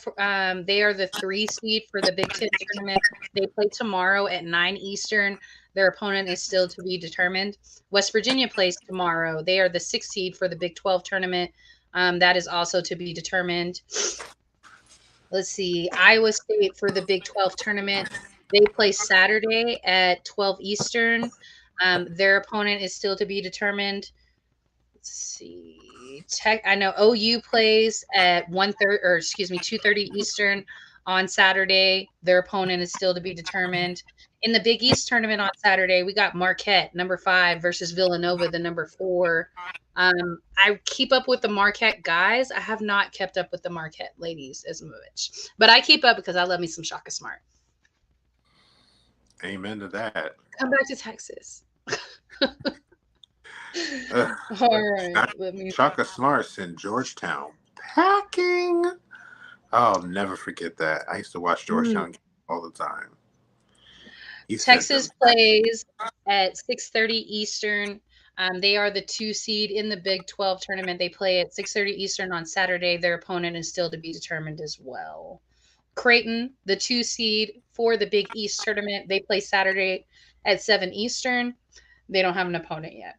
they are the 3 seed for the Big Ten tournament. They play tomorrow at 9 Eastern. Their opponent is still to be determined. West Virginia plays tomorrow. They are the 6 seed for the Big 12 tournament. That is also to be determined. Let's see. Iowa State for the Big 12 tournament. They play Saturday at 12 Eastern. Their opponent is still to be determined. Let's see. I know OU plays at 2:30 Eastern on Saturday. Their opponent is still to be determined. In the Big East tournament on Saturday, we got Marquette, number 5, versus Villanova, the number 4. I keep up with the Marquette guys. I have not kept up with the Marquette ladies as much, but I keep up because I love me some Shaka Smart. Amen to that. Come back to Texas. All right. Shaka Smart's in Georgetown packing. I'll never forget that. I used to watch Georgetown all the time. Texas plays at 6:30 Eastern. They are the 2 seed in the Big 12 tournament. They play at 6:30 Eastern on Saturday. Their opponent is still to be determined as well. Creighton, the 2 seed for the Big East tournament. They play Saturday at 7 Eastern. They don't have an opponent yet.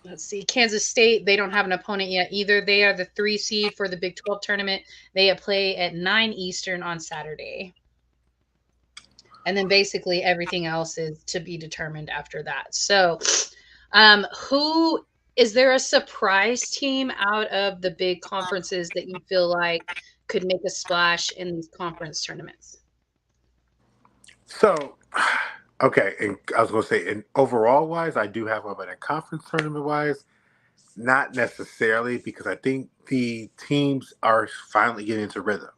Let's see. Kansas State, they don't have an opponent yet either. They are the 3 seed for the Big 12 tournament. They play at 9 Eastern on Saturday. And then basically everything else is to be determined after that. So is there a surprise team out of the big conferences that you feel like could make a splash in these conference tournaments? So, okay, and I was going to say, in overall wise, I do have one, but in conference tournament wise, not necessarily because I think the teams are finally getting into rhythm.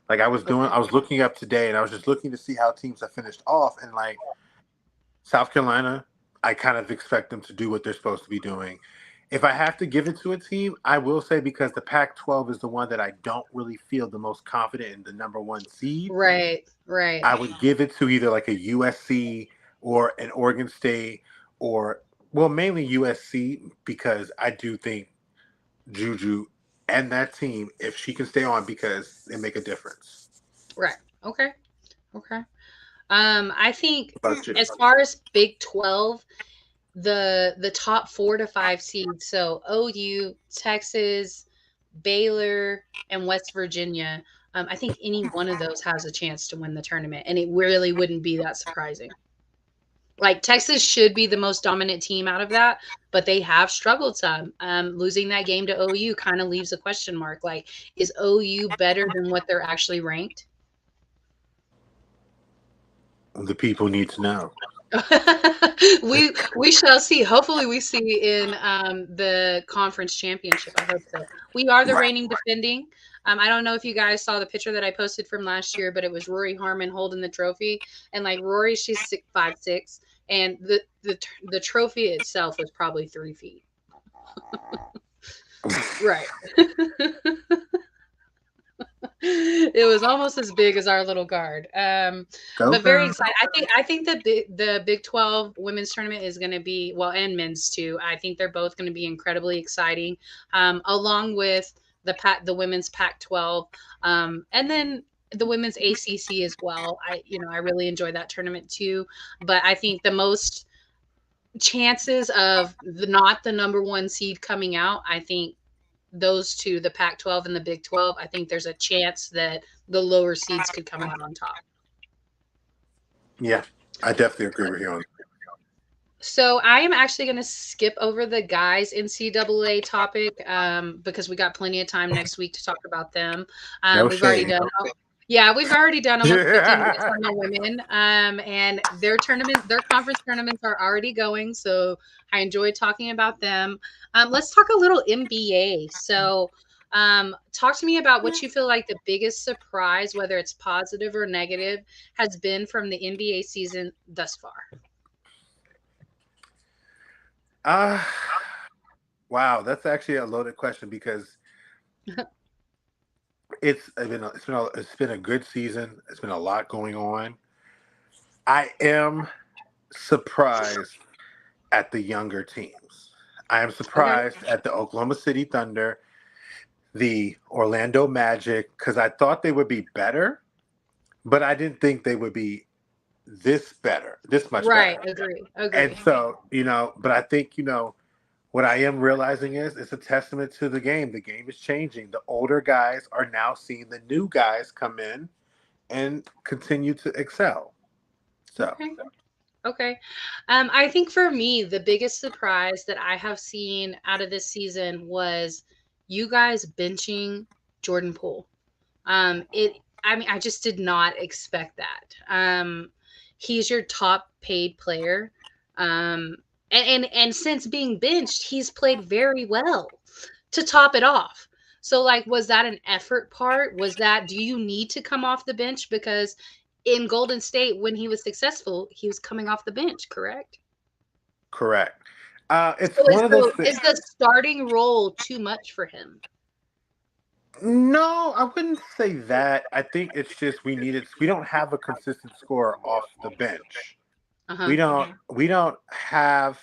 Like Okay. I was looking up today, and I was just looking to see how teams have finished off, and like South Carolina, I kind of expect them to do what they're supposed to be doing. If I have to give it to a team, I will say because the Pac-12 is the one that I don't really feel the most confident in the number one seed. Right. Right. I would give it to either like a USC or an Oregon State or well, mainly USC because I do think Juju and that team, if she can stay on, because they make a difference. Right. Okay. Okay. I think But you- as far as Big 12, the top 4 to 5 seeds, so OU, Texas, Baylor, and West Virginia, I think any one of those has a chance to win the tournament, and it really wouldn't be that surprising. Like Texas should be the most dominant team out of that, but they have struggled some. Losing that game to OU kind of leaves a question mark. Like, is OU better than what they're actually ranked? the people need to know. We shall see. Hopefully, we see in the conference championship. I hope so. We are the Right. reigning defending. I don't know if you guys saw the picture that I posted from last year, but it was Rory Harmon holding the trophy, and like Rory, she's 6'5'6", and the trophy itself was probably 3 feet. Right. It was almost as big as our little guard. Go But very girl. excited. I think the Big 12 women's tournament is going to be, well, and men's too. I think they're both going to be incredibly exciting, along with the women's Pac-12, and then the women's ACC as well. I really enjoy that tournament too. But I think the most chances of not the number one seed coming out, I think those two, the Pac-12 and the Big 12, I think there's a chance that the lower seeds could come out on top. Yeah, I definitely agree with you on. So I am actually going to skip over the guys NCAA topic because we got plenty of time next week to talk about them. No We've already shade. done. Yeah, we've already done almost 15 minutes on the women, and their conference tournaments are already going. So I enjoyed talking about them. Let's talk a little NBA. So, talk to me about what you feel like the biggest surprise, whether it's positive or negative, has been from the NBA season thus far. Uh, wow, that's actually a loaded question because it's been a good season. It's been a lot going on. I am surprised at the younger teams. I am Okay. surprised at the Oklahoma City Thunder, the Orlando Magic, because I thought they would be better, but I didn't think they would be this much Right. better. Agree. And Agree. so, but I think, what I am realizing is it's a testament to the game. The game is changing. The older guys are now seeing the new guys come in and continue to excel. So, Okay. Okay. I think for me, the biggest surprise that I have seen out of this season was you guys benching Jordan Poole. I mean, I just did not expect that. He's your top paid player. Um, and since being benched, he's played very well to top it off. So like, was that an effort part? Do you need to come off the bench? Because in Golden State, when he was successful, he was coming off the bench, correct? correct. It's So one of those things. is the starting role too much for him? No, I wouldn't say that. I think it's just we don't have a consistent scorer off the bench. Uh-huh. We don't have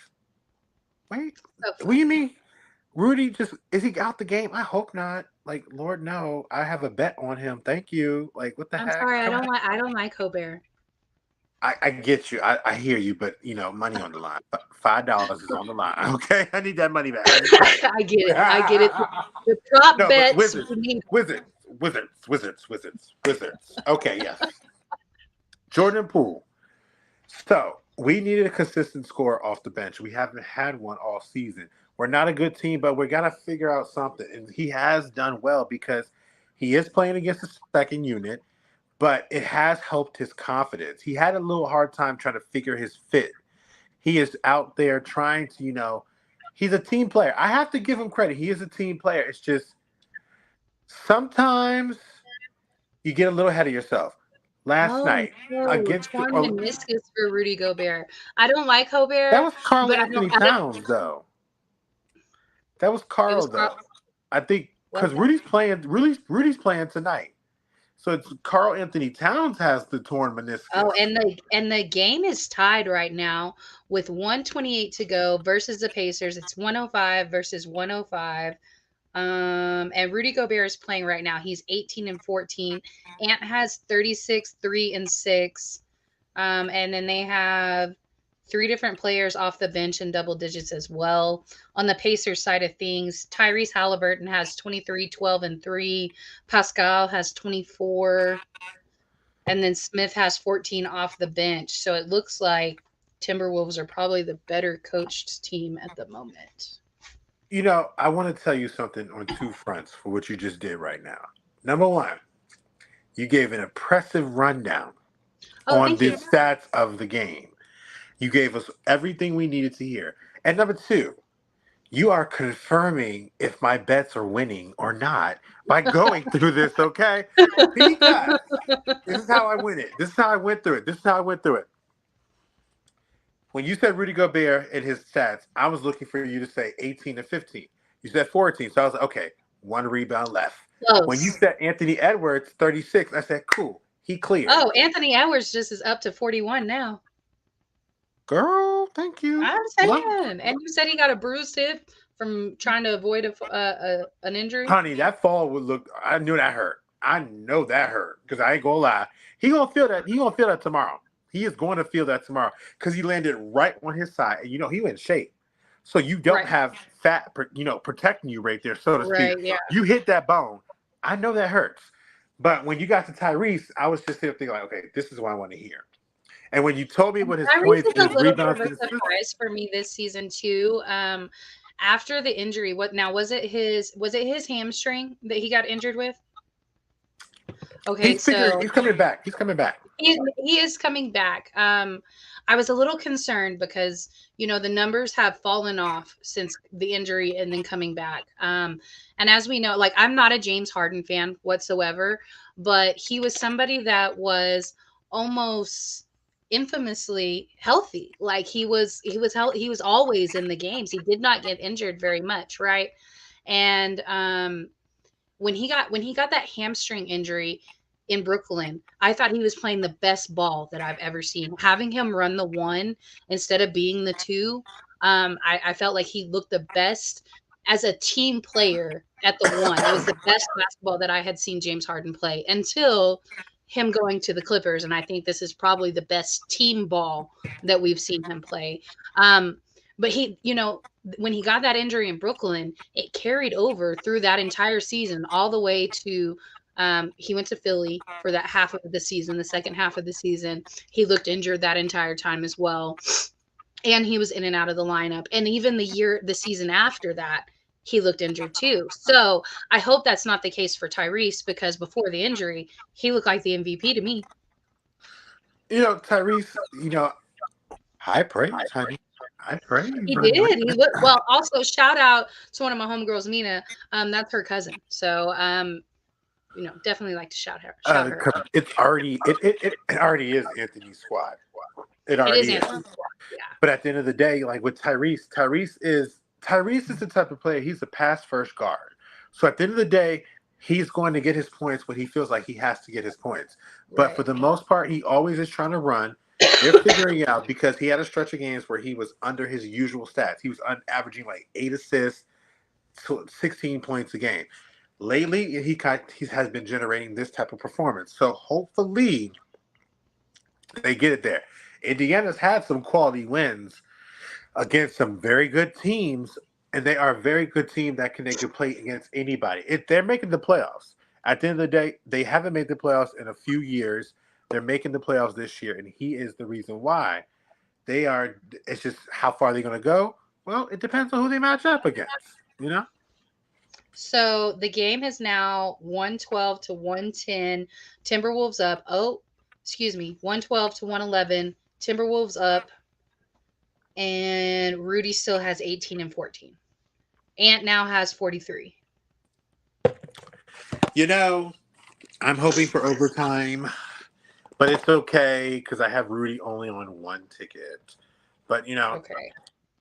wait, So what do you mean? Rudy just is he out the game? I hope not. Like, Lord no. I have a bet on him. Thank you. Like, what the I'm heck? sorry, Come on. I don't like Gobert. I get you. I hear you, but money on the line. $5 is on the line. Okay. I need that money back. I'm just saying. I get it. I get it. The prop No, but bets we need. Wizards. Okay, yes. Jordan Poole. So we needed a consistent score off the bench. We haven't had one all season. We're not a good team, but we got to figure out something. And he has done well because he is playing against the second unit. but it has helped his confidence. He had a little hard time trying to figure his fit. He is out there trying to, he's a team player. I have to give him credit. He is a team player. It's just sometimes you get a little ahead of yourself. Last Oh night no, against torn meniscus for Rudy Gobert. I don't like that Gobert, was Carl but Anthony I don't. Towns though. That was It was Carl Carl. though. I think Was because it? Rudy's playing tonight. So it's Carl Anthony Towns has the torn Oh, meniscus. and the game is tied right now with 128 to go versus the Pacers. It's 105 versus 105. And Rudy Gobert is playing right now. He's 18 and 14. Ant has 36, 3 and 6. And then they have three different players off the bench in double digits as well. On the Pacers side of things, Tyrese Halliburton has 23, 12 and 3. Pascal has 24. And then Smith has 14 off the bench. So it looks like Timberwolves are probably the better coached team at the moment. I want to tell you something on two fronts for what you just did right now. Number one, you gave an impressive rundown Oh, on thank the you. stats of the game. You gave us everything we needed to hear. And number two, you are confirming if my bets are winning or not by going through this, okay? Because this is how I win it. This is how I went through it. This is how I went through it. When you said Rudy Gobert and his stats, I was looking for you to say 18 and 15. You said 14. So I was like, okay, one rebound left. When you Close. said Anthony Edwards, 36, I said, cool, he cleared. Oh, Anthony Edwards just is up to 41 now. Girl, thank you. I'm Love. saying. And you said he got a bruised hip from trying to avoid an injury? Honey, that fall would look, I knew that hurt. I know that hurt because I ain't gonna lie. He gonna feel that. He gonna feel that tomorrow. He is going to feel that tomorrow because he landed right on his side, and he in shape. So you don't Right. have fat, protecting you right there, so to speak. Right. Yeah. You hit that bone. I know that hurts, but when you got to Tyrese, I was just thinking like, okay, this is what I want to hear. And when you told me what his Tyrese points is and a his little bit rebounds of a and assists, surprise for me this season too. After the injury, what now was it his hamstring that he got injured with? Okay, so he's coming back. He's coming back. he is coming back. I was a little concerned because the numbers have fallen off since the injury and then coming back. And as we know, like I'm not a James Harden fan whatsoever, but he was somebody that was almost infamously healthy. Like he was always in the games. He did not get injured very much, right? And when he got that hamstring injury in Brooklyn, I thought he was playing the best ball that I've ever seen. Having him run the one instead of being the two, I felt like he looked the best as a team player at the one. It was the best basketball that I had seen James Harden play until him going to the Clippers, and I think this is probably the best team ball that we've seen him play. But when he got that injury in Brooklyn, it carried over through that entire season, all the way to he went to Philly for that half of the season. The second half of the season, he looked injured that entire time as well, and he was in and out of the lineup. And even the season after that, he looked injured too. So I hope that's not the case for Tyrese, because before the injury, he looked like the MVP to me. Tyrese, high praise, honey. High praise, He honey. did. He looked well. Also, shout out to one of my homegirls, Mina. That's her cousin. So, definitely like to shout her out. It's already it already is Anthony's squad. It It is already is. Anthony. Yeah. But at the end of the day, like with Tyrese is the type of player. He's a pass first guard. So at the end of the day, he's going to get his points when he feels like he has to get his points. But Right. for the most part, he always is trying to run. They're figuring it out because he had a stretch of games where he was under his usual stats. He was averaging like 8 assists, 16 points a game. Lately, he has been generating this type of performance. So hopefully they get it there. Indiana's had some quality wins against some very good teams, and they are a very good team they can play against anybody. If they're making the playoffs, at the end of the day, they haven't made the playoffs in a few years. They're making the playoffs this year, and he is the reason why. They are. It's just how far they're going to go. Well, it depends on who they match up against. So the game is now 112 to 110. Timberwolves up. Oh, excuse me. 112 to 111. Timberwolves up. And Rudy still has 18 and 14. Ant now has 43. You know, I'm hoping for overtime, but it's okay because I have Rudy only on one ticket. But Okay.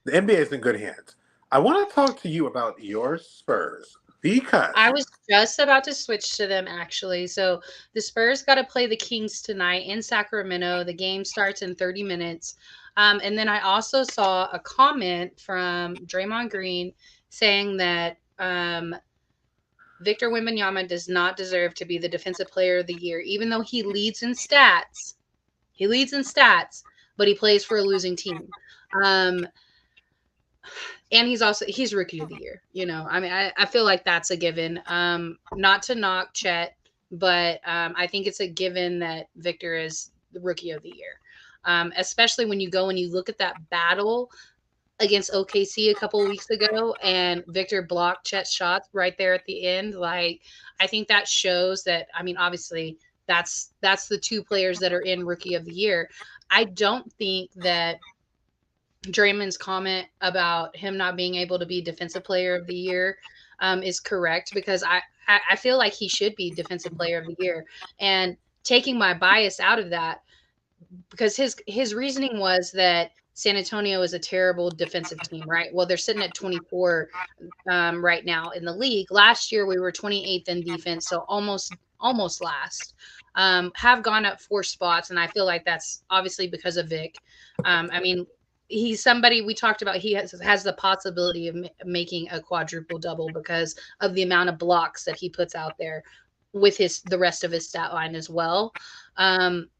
the NBA is in good hands. I want to talk to you about your Spurs because I was just about to switch to them actually. So the Spurs got to play the Kings tonight in Sacramento. The game starts in 30 minutes. And then I also saw a comment from Draymond Green saying that Victor Wembanyama does not deserve to be the Defensive Player of the Year, even though he leads in stats. He leads in stats, but he plays for a losing team. Um, and he's rookie of the year. I mean, I feel like that's a given. Not to knock Chet, but I think it's a given that Victor is the rookie of the year. Especially when you go and you look at that battle against OKC a couple of weeks ago, and Victor blocked Chet's shots right there at the end. Like, I think that shows that. I mean, obviously, that's the two players that are in rookie of the year. I don't think that Draymond's comment about him not being able to be defensive player of the year is correct, because I feel like he should be defensive player of the year. And taking my bias out of that, because his reasoning was that San Antonio is a terrible defensive team, right? Well, they're sitting at 24 right now in the league. Last year we were 28th in defense, so almost last. Have gone up 4 spots, and I feel like that's obviously because of Vic. I mean, he's somebody we talked about. He has the possibility of making a quadruple double because of the amount of blocks that he puts out there with the rest of his stat line as well.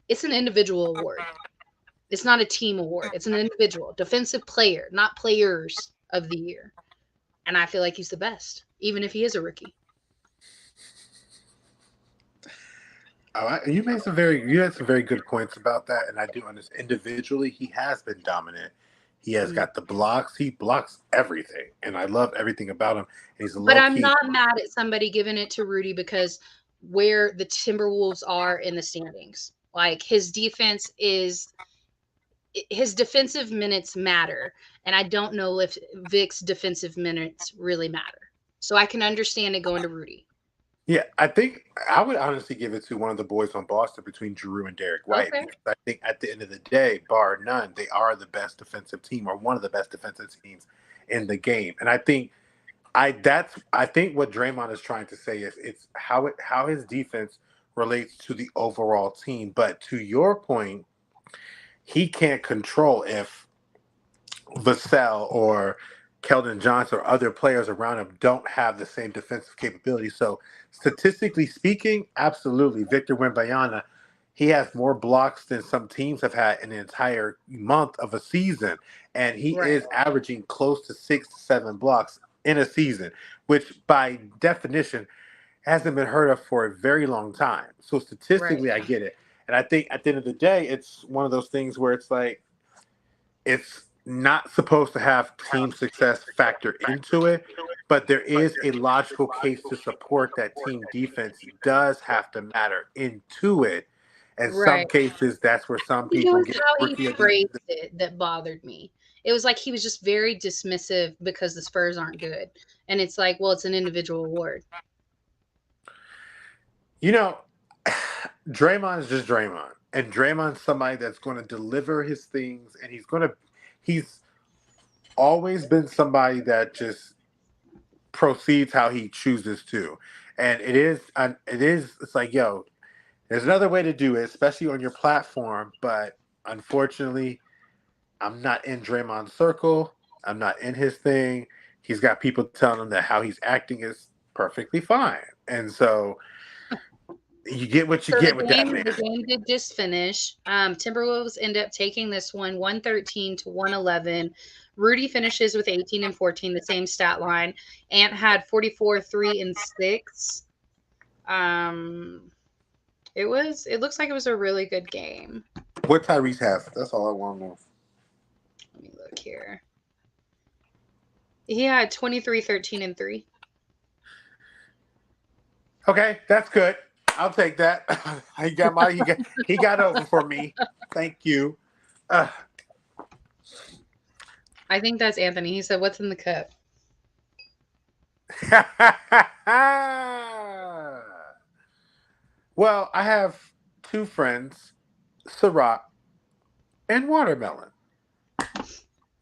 It's an individual award. It's not a team award. It's an individual defensive player, not players of the year. And I feel like he's the best, even if he is a rookie. you had some very good points about that, and I do understand. Individually, he has been dominant. He has Mm. got the blocks. He blocks everything, and I love everything about him. And he's a But low I'm key. not mad at somebody giving it to Rudy because where the Timberwolves are in the standings. Like, his defensive minutes matter. And I don't know if Vic's defensive minutes really matter. So I can understand it going to Rudy. Yeah, I think I would honestly give it to one of the boys on Boston between Drew and Derek White, Okay. because I think at the end of the day, bar none, they are the best defensive team or one of the best defensive teams in the game. And I think what Draymond is trying to say is it's how his defense relates to the overall team. But to your point, he can't control if Vassell or Keldon Johnson or other players around him don't have the same defensive capability. So statistically speaking, absolutely, Victor Wembanyama, he has more blocks than some teams have had in an entire month of a season, and he Right. is averaging close to 6 to 7 blocks in a season, which by definition hasn't been heard of for a very long time. So Right. statistically, I get it, and I think at the end of the day, it's one of those things where it's like it's not supposed to have team success factor into it, but there is a logical case to support that team defense does have to matter into it. In some Right. cases, that's where some It people was get how he rookie of the phrased it that bothered me. It was like he was just very dismissive because the Spurs aren't good. And it's like, well, it's an individual award. you know, Draymond is just Draymond. And Draymond's somebody that's going to deliver his things, and he's always been somebody that just proceeds how he chooses to. And it's like, yo, there's another way to do it, especially on your platform. But unfortunately, I'm not in Draymond's circle. I'm not in his thing. He's got people telling him that how he's acting is perfectly fine. And so you get what you So the get with that game, man. the game did just finish. Timberwolves end up taking this one 113 to 111. Rudy finishes with 18 and 14, the same stat line. Ant had 44, 3 and 6. Um, it looks like it was a really good game. What Tyrese have? That's all I want to know. Let me look here. He had 23, 13 and 3. Okay, that's good. I'll take that. He got over for me. Thank you. Uh, I think that's Anthony. He said, "What's in the cup?" well, I have two friends, Ciroc and Watermelon.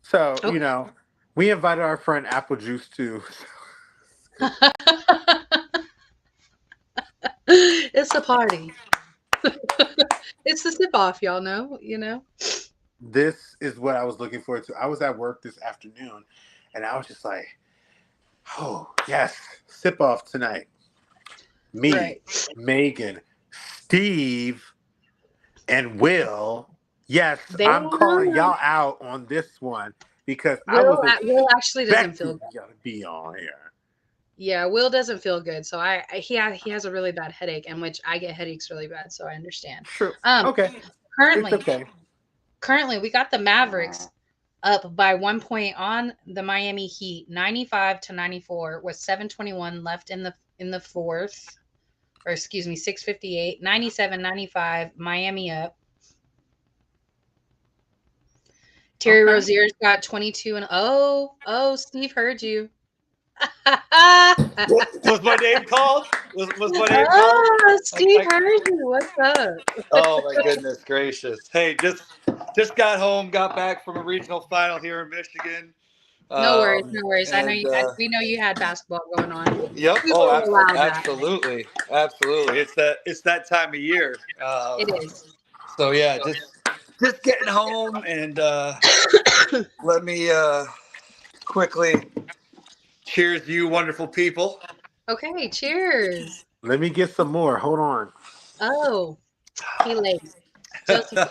So, Okay. we invited our friend Apple Juice too. It's a party. It's the sip-off, y'all know. This is what I was looking forward to. I was at work this afternoon and I was just like, oh, yes, sip off tonight. Me, Right. Megan, Steve, and Will. Yes, They I'm calling know. y'all out on this one because I was Will actually doesn't feel expecting good. y'all to be on here. Yeah, Will doesn't feel good. So he has a really bad headache, and which I get headaches really bad, so I understand. True. Um, Okay. It's currently, okay. currently we got the Mavericks up by 1 point on the Miami Heat, 95-94, with 7:21 left in the fourth, or excuse me, 6:58, 97-95, Miami up. Terry Okay. Rozier's got 22 and Steve heard you. Was my name called? Was my name called? Steve heard you. What's up? Oh my goodness gracious! Hey, just got home, got back from a regional final here in Michigan. No worries, no worries. I know And we know you had basketball going on. yep. We Oh, will allow that. absolutely, absolutely. It's that time of year. It is. So yeah, just getting home and let me quickly cheers you wonderful people. Okay, cheers. Let me get some more. Hold on. Oh, he late. Joseph,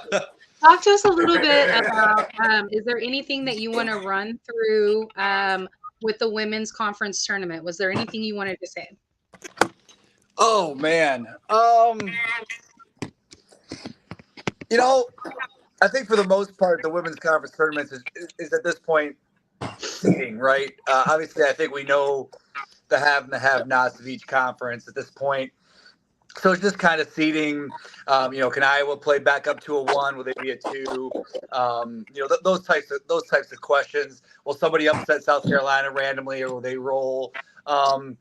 talk to us a little bit about is there anything that you want to run through with the women's conference tournament? Was there anything you wanted to say? Oh man. I think for the most part, the women's conference tournaments is at this point seeding, right? Obviously, I think we know the have and the have-nots of each conference at this point. So it's just kind of seeding. Can Iowa play back up to a 1? Will they be a 2? Those types of questions. Will somebody upset South Carolina randomly, or will they roll? The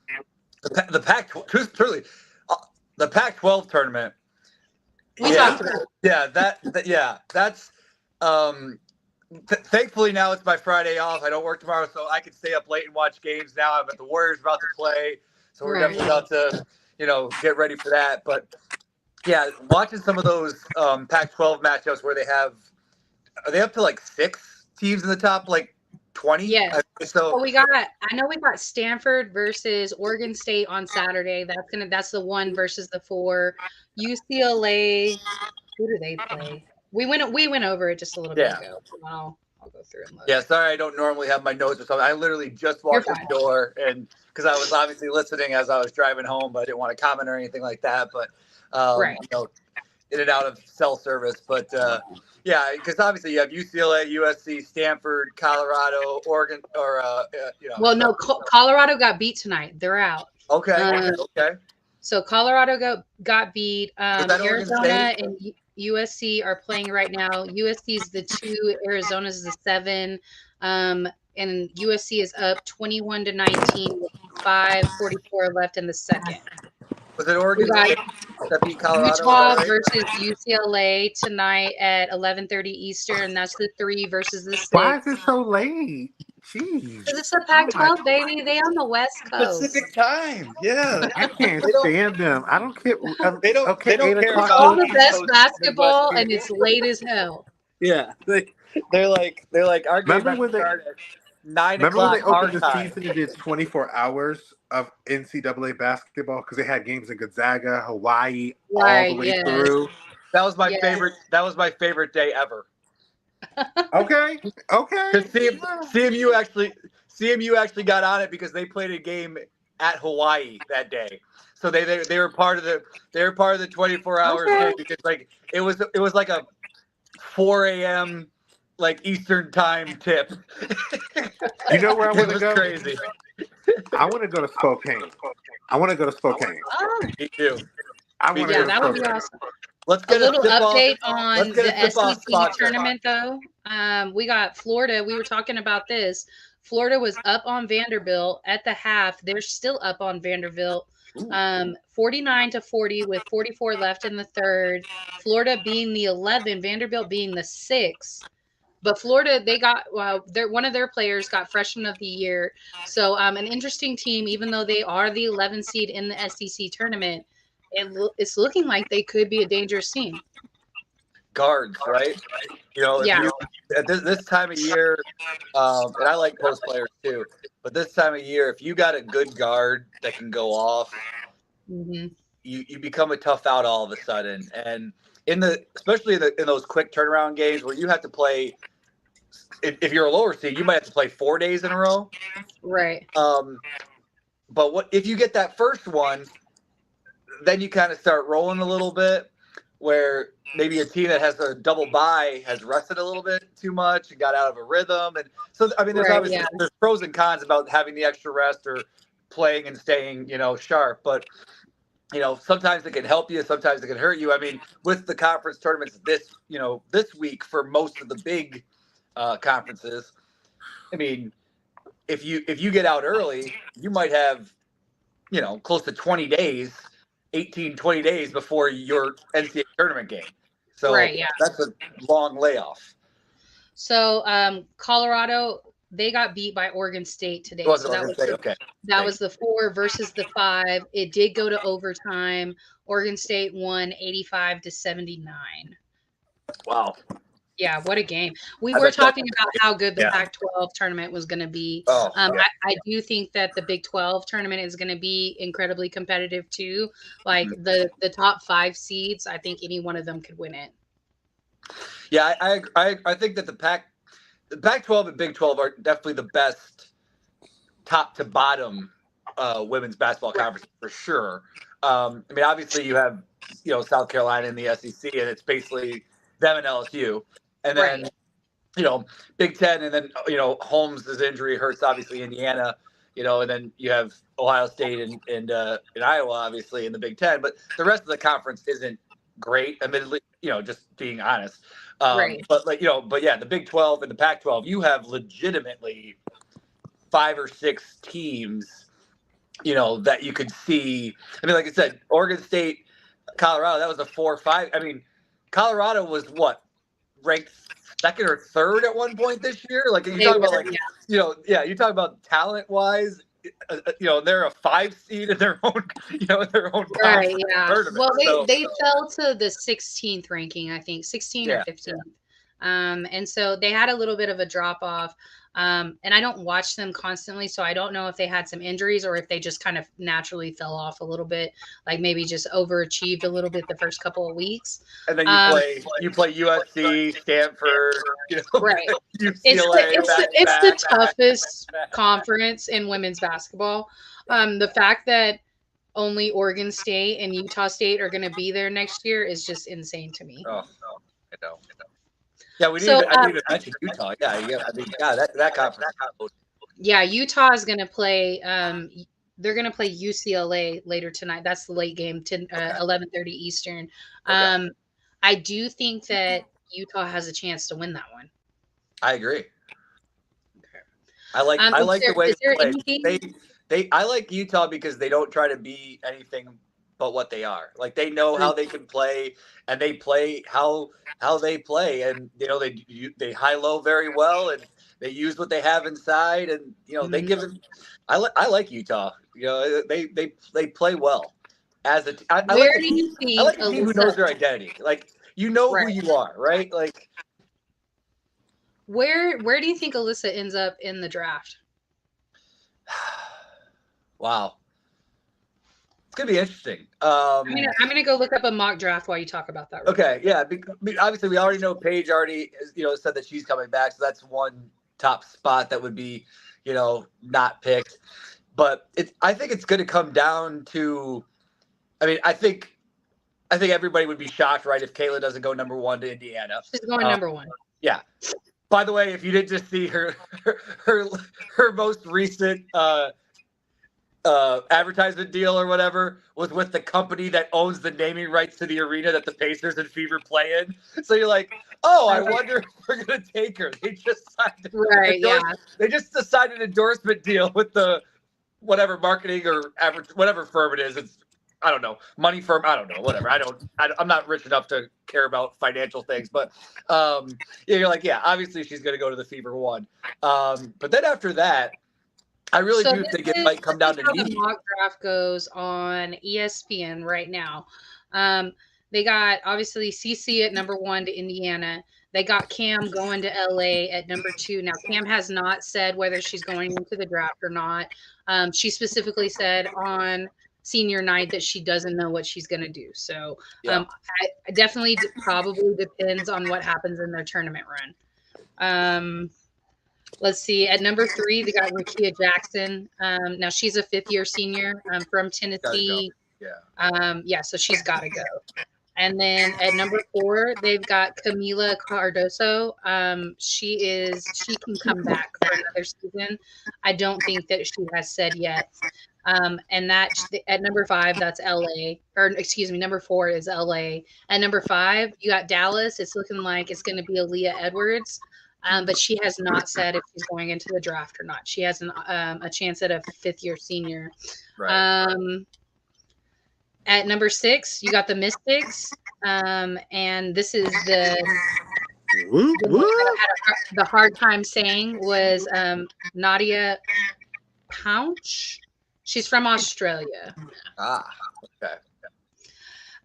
Pac-12 tournament. We talked about Yeah, that's. Thankfully now it's my Friday off. I don't work tomorrow, so I can stay up late and watch games now. I've got the Warriors about to play, so we're definitely about to, get ready for that. But yeah, watching some of those Pac-12 matchups where are they up to like 6 teams in the top, like 20? Yeah. So we got Stanford versus Oregon State on Saturday. That's the 1 versus the 4. UCLA. Who do they play? We went over it just a little bit ago. I'll go through and look. Yeah, sorry I don't normally have my notes or something. I literally just walked in the door, and because I was obviously listening as I was driving home, but I didn't want to comment or anything like that. But in and out of cell service. But yeah, because obviously you have UCLA, USC, Stanford, Colorado, Oregon, or Well, no, Colorado got beat tonight. They're out. Okay. Okay. So Colorado got beat. Arizona and USC are playing right now. USC is the 2, Arizona is the 7, and USC is up 21-19 with 5:44 left in the second. Was it Oregon State that beat Colorado? Utah versus UCLA tonight at 11:30 Eastern, and that's the 3 versus the 6. Why is it so late? Jeez. Because it's the Pac-12, baby. They on the West Coast. Pacific time. Yeah. I can't stand them. I don't care. They don't care about all the best basketball, and it's late as hell. Yeah. They're like our game Remember when start at 9 Remember when they o'clock opened the season and did 24 hours of NCAA basketball because they had games in Gonzaga, Hawaii, all the way through? That was my favorite. That was my favorite day ever. Okay. Because CMU actually got on it because they played a game at Hawaii that day. So they were part of the 24 hours day because it was like a 4 a.m. like Eastern time tip. You know where I want to go? Crazy. I want to go to Spokane. I want to go to Spokane. Oh, Me too. I want to yeah, go to that would be Spokane. awesome. Let's A get little Sip-Off. update on Let's get the a Sip-Off SEC sponsor. tournament, though. We got Florida. We were talking about this. Florida was up on Vanderbilt at the half. They're still up on Vanderbilt, 49-40 with 44 left in the third. Florida being the 11, Vanderbilt being the 6. But Florida, they got one of their players got freshman of the year. So an interesting team, even though they are the 11 seed in the SEC tournament. It's looking like they could be a dangerous team. Guards, right? You know, Yeah. if you, at this time of year, and I like post players too, but this time of year, if you got a good guard that can go off, you become a tough out all of a sudden. And especially in those quick turnaround games where you have to play, if you're a lower seed, you might have to play 4 days in a row. Right. But if you get that first one, then you kind of start rolling a little bit, where maybe a team that has a double bye has rested a little bit too much and got out of a rhythm. And so, I mean, there's obviously there's pros and cons about having the extra rest or playing and staying, sharp. But, sometimes it can help you. Sometimes it can hurt you. I mean, with the conference tournaments this week for most of the big conferences, I mean, if you get out early, you might have, close to 20 days, 18, 20 days before your NCAA tournament game. So that's a long layoff. So Colorado, they got beat by Oregon State today. So that was the 4 versus the 5. It did go to overtime. Oregon State won 85-79. Wow. Yeah, what a game. We were talking about how good the Pac-12 tournament was going to be. I do think that the Big 12 tournament is going to be incredibly competitive too. Like the top 5 seeds, I think any one of them could win it. Yeah, I think that the Pac-12 and Big 12 are definitely the best top to bottom women's basketball conference for sure. I mean, obviously you have, South Carolina in the SEC, and it's basically them and LSU. And then, Big Ten, and then, Holmes' injury hurts, obviously, Indiana, and then you have Ohio State and Iowa, obviously, in the Big Ten. But the rest of the conference isn't great, admittedly, just being honest. But, the Big 12 and the Pac-12, you have legitimately 5 or 6 teams, that you could see. I mean, like I said, Oregon State, Colorado, that was a 4-5. I mean, Colorado was what? Ranked 2nd or 3rd at one point this year. Like you talk about, you talk about talent wise. They're a 5 seed in their own, right. Yeah. Well, they fell to the 16th ranking, I think, 16 or 15th. And so they had a little bit of a drop off. And I don't watch them constantly, so I don't know if they had some injuries or if they just kind of naturally fell off a little bit, like maybe just overachieved a little bit the first couple of weeks. And then you play USC, Stanford, right? UCLA. It's the toughest conference in women's basketball. The fact that only Oregon State and Utah State are going to be there next year is just insane to me. Oh, I know. Yeah, I didn't even mention Utah. Yeah. I mean, that conference. Yeah, Utah is going to play. They're going to play UCLA later tonight. That's the late game, 11:30 Eastern. I do think that Utah has a chance to win that one. I agree. Okay. I like the way they play. I like Utah because they don't try to be anything but what they are. Like they know how they can play, and they play how they play, and they high low very well, and they use what they have inside, and they give them. I like Utah. They play well. I like a team who knows their identity. Like who you are, right? Like where do you think Alyssa ends up in the draft? Wow. It's going to be interesting. I'm gonna go look up a mock draft while you talk about that. Okay, yeah. Obviously, we already know Paige said that she's coming back, so that's one top spot that would be, not picked. But I think it's going to come down to. I mean, I think everybody would be shocked, right, if Kayla doesn't go number 1 to Indiana. She's going number 1. Yeah. By the way, if you didn't just see her most recent advertisement deal or whatever was with the company that owns the naming rights to the arena that the Pacers and Fever play in. So you're like, oh, I wonder if we're gonna take her. They just signed they just signed an endorsement deal with the whatever marketing or whatever firm it is. It's I don't know, money firm. I don't know, whatever. I'm not rich enough to care about financial things, but you're like, yeah, obviously she's gonna go to the Fever one. But then after that, I really do think it might come down to need. The mock draft goes on ESPN right now. They got obviously CC at number 1 to Indiana. They got Cam going to LA at number 2. Now Cam has not said whether she's going into the draft or not. She specifically said on senior night that she doesn't know what she's going to do. So I definitely probably depends on what happens in their tournament run. Let's see. At number 3, they got Rakia Jackson. Now she's a 5th-year senior from Tennessee. So she's got to go. And then at number 4, they've got Camila Cardoso. She can come back for another season. I don't think that she has said yet. And that at number 5, that's LA. Or excuse me, number 4 is LA. At number 5, you got Dallas. It's looking like it's going to be Aaliyah Edwards. But she has not said if she's going into the draft or not. She has a chance at a 5th-year senior. Right. At number 6, you got the Mystics. And this is the one that I had the hard time saying was Nadia Pouch. She's from Australia. Okay.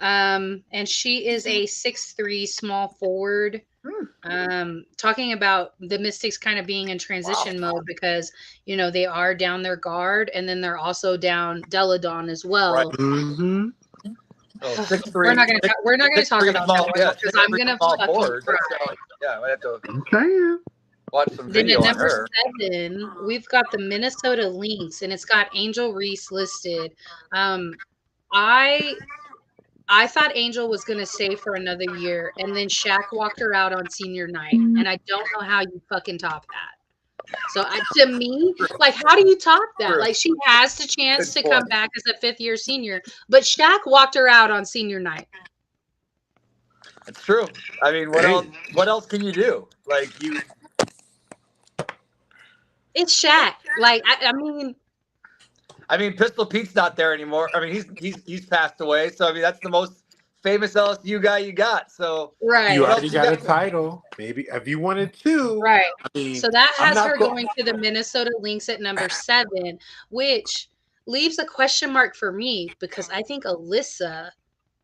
And she is a 6'3" small forward. Talking about the Mystics kind of being in transition mode because, they are down their guard and then they're also down Deladon as well. Right. Mm-hmm. We're not going to talk about that because I'm going to fucking cry. Yeah, I have to watch some video then at on her. Number 7, we've got the Minnesota Lynx, and it's got Angel Reese listed. I thought Angel was going to stay for another year, and then Shaq walked her out on senior night, and I don't know how you fucking top that. So to me, like, how do you top that? Like, she has the chance to come back as a 5th-year senior, but Shaq walked her out on senior night. It's true. I mean, what else can you do? Like, it's Shaq. Like, I mean, Pistol Pete's not there anymore. I mean, he's passed away. So I mean, that's the most famous LSU guy you got. So you already got a title. Maybe if you wanted to. Right. So that has her going to the Minnesota Lynx at number 7, which leaves a question mark for me because I think Alyssa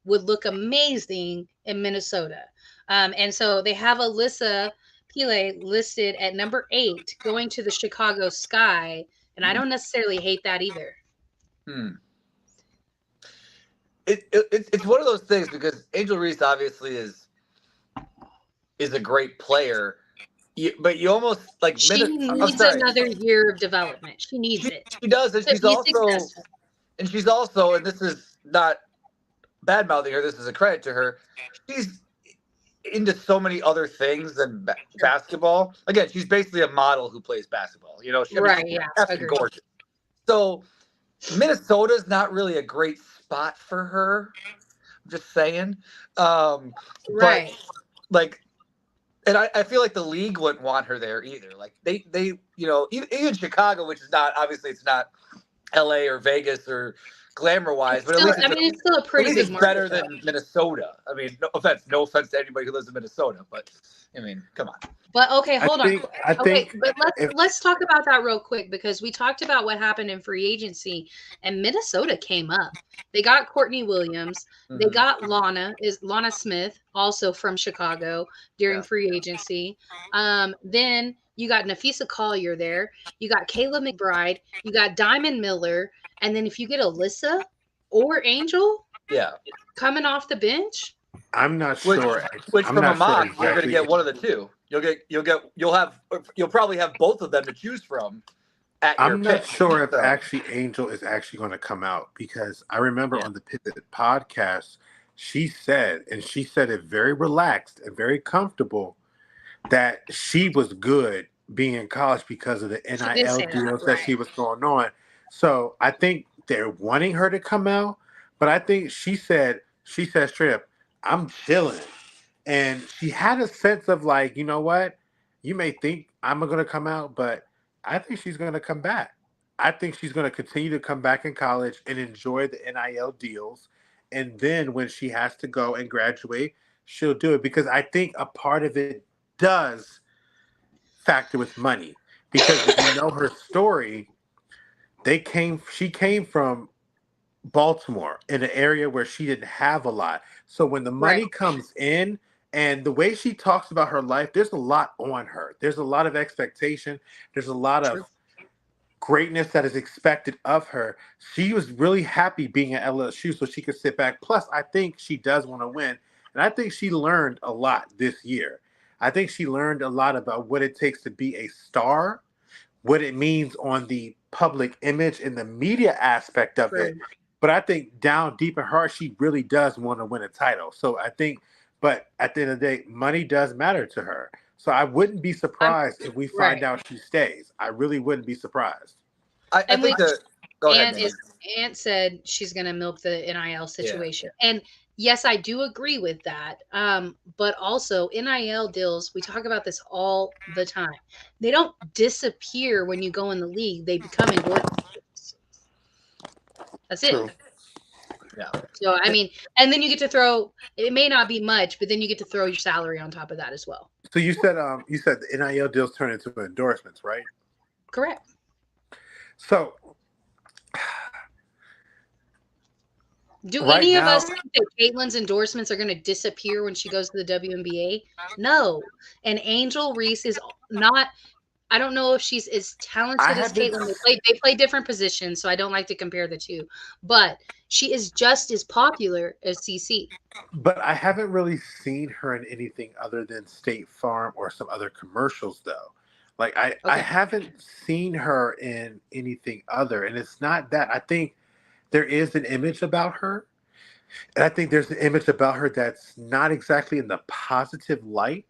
would look amazing in Minnesota. And so they have Alyssa Pile listed at number 8 going to the Chicago Sky. And I don't necessarily hate that either. It's one of those things because Angel Reese obviously is a great player, but you almost like she needs another year of development. She needs it. She does, and she's also, and this is not bad mouthing her. This is a credit to her. She's into so many other things than basketball. Again, she's basically a model who plays basketball. She's gorgeous. So Minnesota's not really a great spot for her. I'm just saying. But like, and I feel like the league wouldn't want her there either. Like they even Chicago, which is not obviously it's not LA or Vegas or glamour wise, but it's still a pretty big market. Better than Minnesota. I mean, no offense to anybody who lives in Minnesota, but I mean, come on. But okay, hold on. But let's talk about that real quick because we talked about what happened in free agency, and Minnesota came up. They got Courtney Williams. They got Lana Smith, also from Chicago, during free agency. Then you got Nafisa Collier there. You got Kayla McBride. You got Diamond Miller. And then if you get Alyssa or Angel coming off the bench. I'm not sure. Which from Ahmad, you're going to get one of the two. You'll probably have both of them to choose from. I'm not sure if actually Angel is actually going to come out because I remember on the Pivot podcast, she said it very relaxed and very comfortable that she was good being in college because of the NIL deals that she was going on. So I think they're wanting her to come out, but I think she said straight up, I'm chilling. And she had a sense of like, you know what? You may think I'm going to come out, but I think she's going to come back. I think she's going to continue to come back in college and enjoy the NIL deals. And then when she has to go and graduate, she'll do it, because I think a part of it does factor with money. Because if you know her story, she came from Baltimore in an area where she didn't have a lot. So when the money comes in, and the way she talks about her life, there's a lot on her. There's a lot of expectation. There's a lot of greatness that is expected of her. She was really happy being at LSU so she could sit back. Plus, I think she does want to win. And I think she learned a lot this year. I think she learned a lot about what it takes to be a star, what it means on the public image and the media aspect of it. But I think down deep in her, she really does want to win a title. So I think, but at the end of the day, money does matter to her. So I wouldn't be surprised if we find out she stays. I really wouldn't be surped. I think go ahead, Aunt said she's going to milk the NIL situation. Yeah. And yes, I do agree with that. But also NIL deals, we talk about this all the time. They don't disappear when you go in the league. They become endorsements. That's it. True. Yeah. So, I mean, and then you get to throw, it may not be much, but then you get to throw your salary on top of that as well. So you said the NIL deals turn into endorsements, right? Correct. So do any of us think that Caitlin's endorsements are going to disappear when she goes to the WNBA? No. And Angel Reese is not, I don't know if she's as talented as Caitlin. They play different positions, so I don't like to compare the two. But she is just as popular as CC. But I haven't really seen her in anything other than State Farm or some other commercials, though. Like, I haven't seen her in anything other. And it's not that. I think there is an image about her. And I think there's an image about her that's not exactly in the positive light.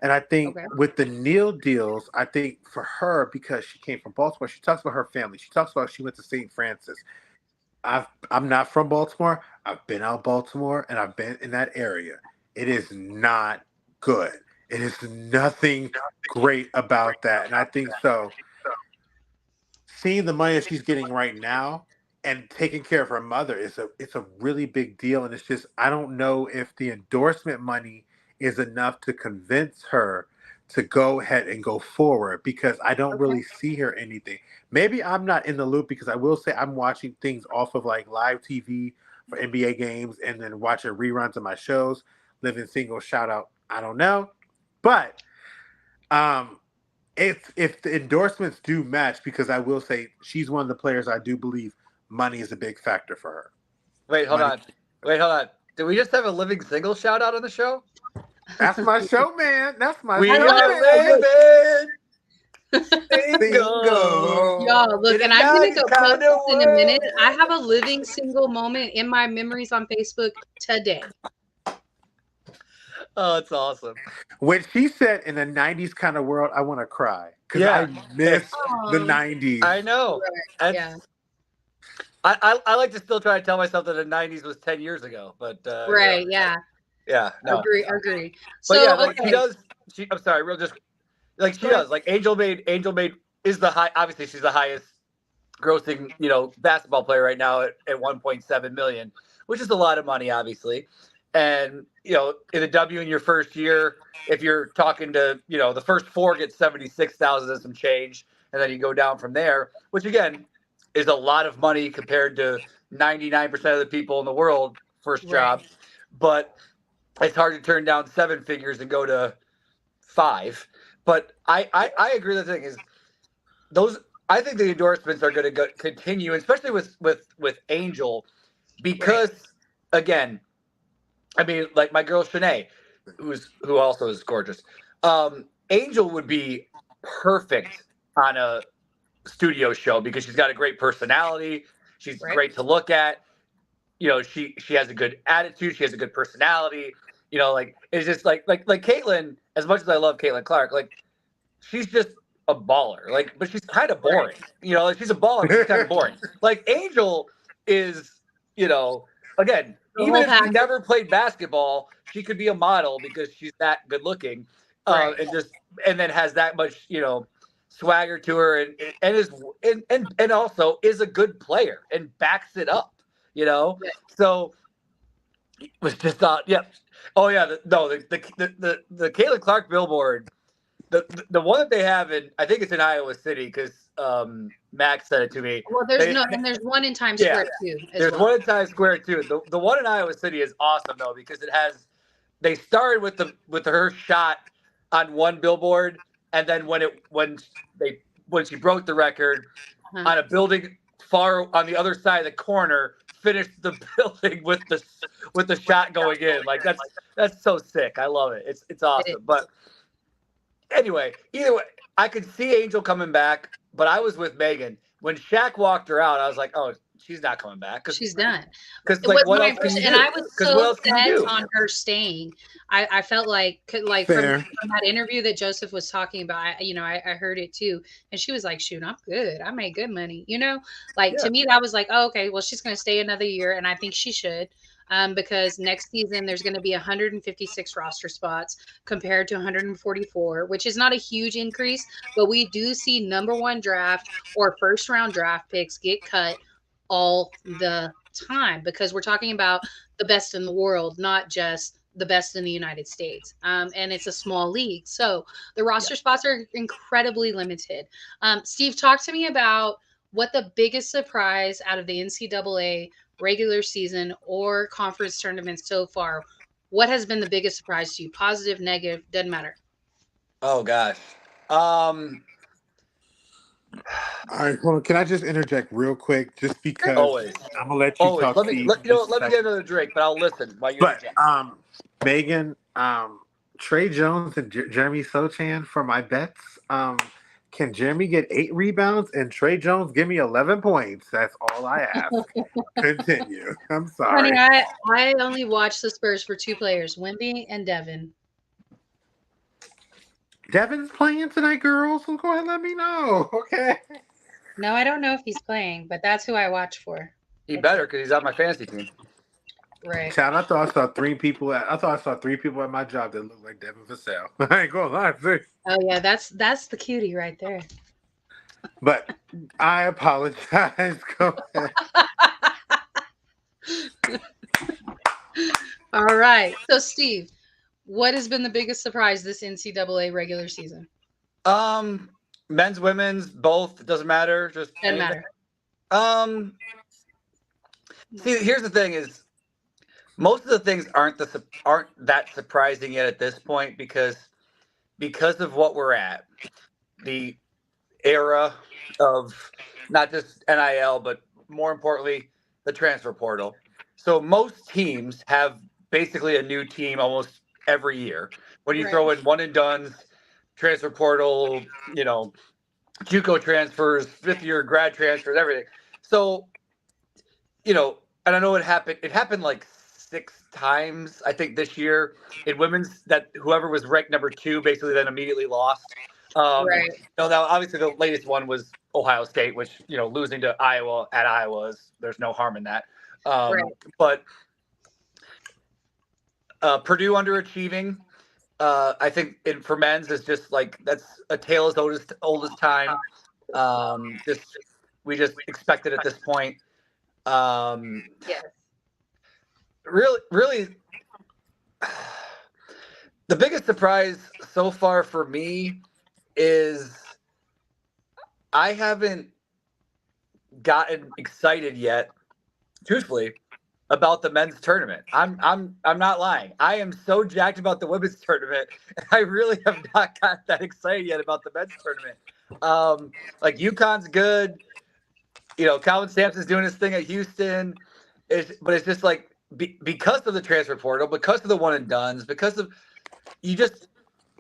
And I think with the Neil deals, I think for her, because she came from Baltimore, she talks about her family. She talks about she went to St. Francis. I'm not from Baltimore. I've been out Baltimore, and I've been in that area. It is not good. It is nothing great about that. And I think so. Seeing the money that she's getting right now and taking care of her mother it's a really big deal. And it's just, I don't know if the endorsement money is enough to convince her to go ahead and go forward, because I don't really see her anything. Maybe I'm not in the loop, because I will say I'm watching things off of like live TV for NBA games and then watching reruns of my shows. Living Single, shout out, I don't know. But if the endorsements do match, because I will say she's one of the players I do believe money is a big factor for her. Wait, hold on. Did we just have a Living Single shout out on the show? That's my show, man. That's my show. We are living single. Y'all, look, and I'm going to go post this in a minute. I have a Living Single moment in my memories on Facebook today. Oh, it's awesome. When she said in a 90s kind of world, I want to cry. Because I miss the 90s. I know. Right. Yeah. I like to still try to tell myself that the 90s was 10 years ago. But Yeah, no. Agree. But so, like she does. I'm sorry, she does. Like Angel Maid is the high. Obviously, she's the highest grossing, basketball player right now at 1.7 million, which is a lot of money, obviously. And in the W in your first year, if you're talking to the first four get 76,000 and some change, and then you go down from there, which again is a lot of money compared to 99% of the people in the world first job, but it's hard to turn down seven figures and go to 5. But I agree. The thing is, I think the endorsements are going to continue, especially with Angel, because again, I mean, like my girl Shanae, who also is gorgeous. Angel would be perfect on a studio show because she's got a great personality. She's great to look at. She has a good attitude. She has a good personality. It's just like Caitlin. As much as I love Caitlin Clark, she's just a baller. But she's kind of boring. She's a baller, but she's kind of boring. Like Angel is, again, The even whole if she package. never played basketball, she could be a model because she's that good looking, Right. and then has that much, swagger to her, and also is a good player and backs it up, Yeah. So was just thought, yeah. Oh yeah, the Caitlin Clark billboard, the one that they have in, I think it's in Iowa City because Max said it to me. Well, and there's one in Times Yeah, Square too. there's well. one in Times Square too. The one in Iowa City is awesome though because they started with her shot on one billboard, and then when she broke the record on a building far on the other side of the corner, finished the building with the shot going in. Like that's so sick. I love it. It's awesome. But anyway, either way, I could see Angel coming back, but I was with Megan when Shaq walked her out. I was like, oh, she's not coming back because she's done. Because what else can you do? And I was so set do? on her staying. I felt like from that interview that Joseph was talking about, I heard it too. And she was like, shoot, I'm good. I made good money. To me, that was like, oh, okay, well, she's going to stay another year. And I think she should. Because next season there's going to be 156 roster spots compared to 144, which is not a huge increase, but we do see number one draft or first round draft picks get cut all the time because we're talking about the best in the world, not just the best in the United States. And it's a small league. So the roster spots are incredibly limited. Steve, talk to me about what the biggest surprise out of the NCAA regular season or conference tournament so far. What has been the biggest surprise to you? Positive, negative, doesn't matter. Oh gosh. All right, hold on. Can I just interject real quick, just because I'm gonna let you talk. Let me get another drink, but I'll listen while you. But Megan, Trey Jones and Jeremy Sochan for my bets. Can Jeremy get 8 rebounds and Trey Jones give me 11 points? That's all I ask. Continue. I'm sorry. Honey, I only watch the Spurs for 2 players, Wemby and Devin. Devin's playing tonight, girls. So go ahead and let me know. Okay. No, I don't know if he's playing, but that's who I watch for. He better because he's on my fantasy team. Right. Chad, I thought I saw 3 people at my job that looked like Devin Vassell. I ain't gonna lie. Oh yeah, that's the cutie right there. But I apologize. Go ahead. All right. So Steve, what has been the biggest surprise this NCAA regular season? Men's, women's, both. It doesn't matter. Just doesn't matter. See, here's the thing: is most of the things aren't that surprising yet at this point because of what we're at, the era of not just NIL, but more importantly, the transfer portal. So most teams have basically a new team almost every year. When you throw in one and dones, transfer portal, JUCO transfers, 5th-year grad transfers, everything. So, and I know it happened like 6 times, I think, this year in women's, that whoever was ranked number 2 basically then immediately lost. Now, obviously, the latest one was Ohio State, which, losing to Iowa at Iowa there's no harm in that. But Purdue underachieving, I think, for men's is just like that's a tale as old as time. We just expect it at this point. Really, the biggest surprise so far for me is I haven't gotten excited yet, truthfully, about the men's tournament. I'm not lying. I am so jacked about the women's tournament. I really have not got that excited yet about the men's tournament. Like UConn's good. Calvin Sampson's doing his thing at Houston. But it's just like because of the transfer portal, because of the one and dones, because of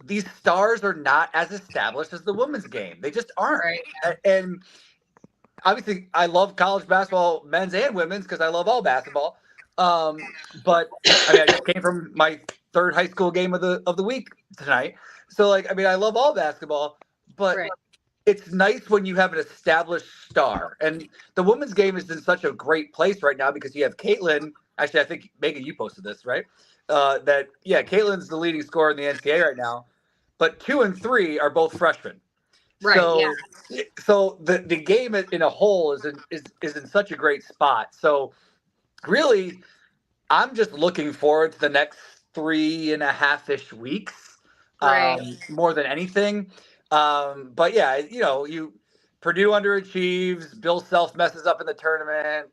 these stars are not as established as the women's game. They just aren't. Right. And obviously, I love college basketball, men's and women's, because I love all basketball. But I just came from my 3rd high school game of the week tonight. So I love all basketball, but it's nice when you have an established star. And the women's game is in such a great place right now because you have Caitlin. Actually, I think, Megan, you posted this, right? Caitlin's the leading scorer in the NCAA right now, but 2 and 3 are both freshmen. Right. Yeah. So the game in a whole is in such a great spot. So really, I'm just looking forward to the next 3.5-ish weeks, Right. more than anything. But yeah, Purdue underachieves. Bill Self messes up in the tournament.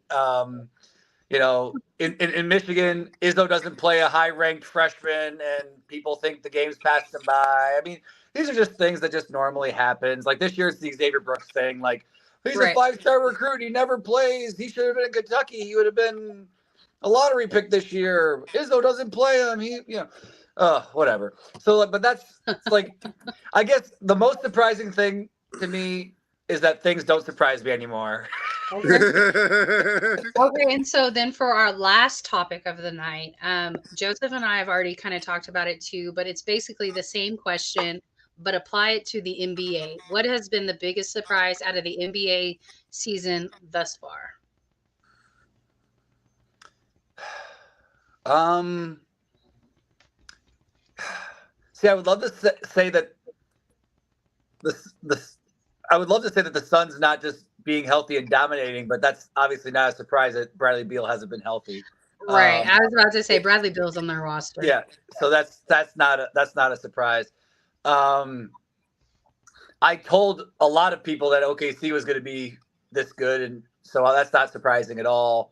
In Michigan, Izzo doesn't play a high-ranked freshman, and people think the game's passed him by. I mean, these are just things that just normally happens. Like this year, it's the Xavier Brooks thing. Like, he's a 5-star recruit. He never plays. He should have been in Kentucky. He would have been a lottery pick this year. Izzo doesn't play him. Whatever. So, but that's like, I guess the most surprising thing to me is that things don't surprise me anymore. Okay, and so then for our last topic of the night, Joseph and I have already kind of talked about it too, but it's basically the same question, but apply it to the NBA. What has been the biggest surprise out of the NBA season thus far? See, I would love to say that I would love to say that the Suns not just being healthy and dominating, but that's obviously not a surprise that Bradley Beal hasn't been healthy. Right. I was about to say Bradley Beal's on their roster. Yeah. So that's not a surprise. I told a lot of people that OKC was going to be this good, and so that's not surprising at all.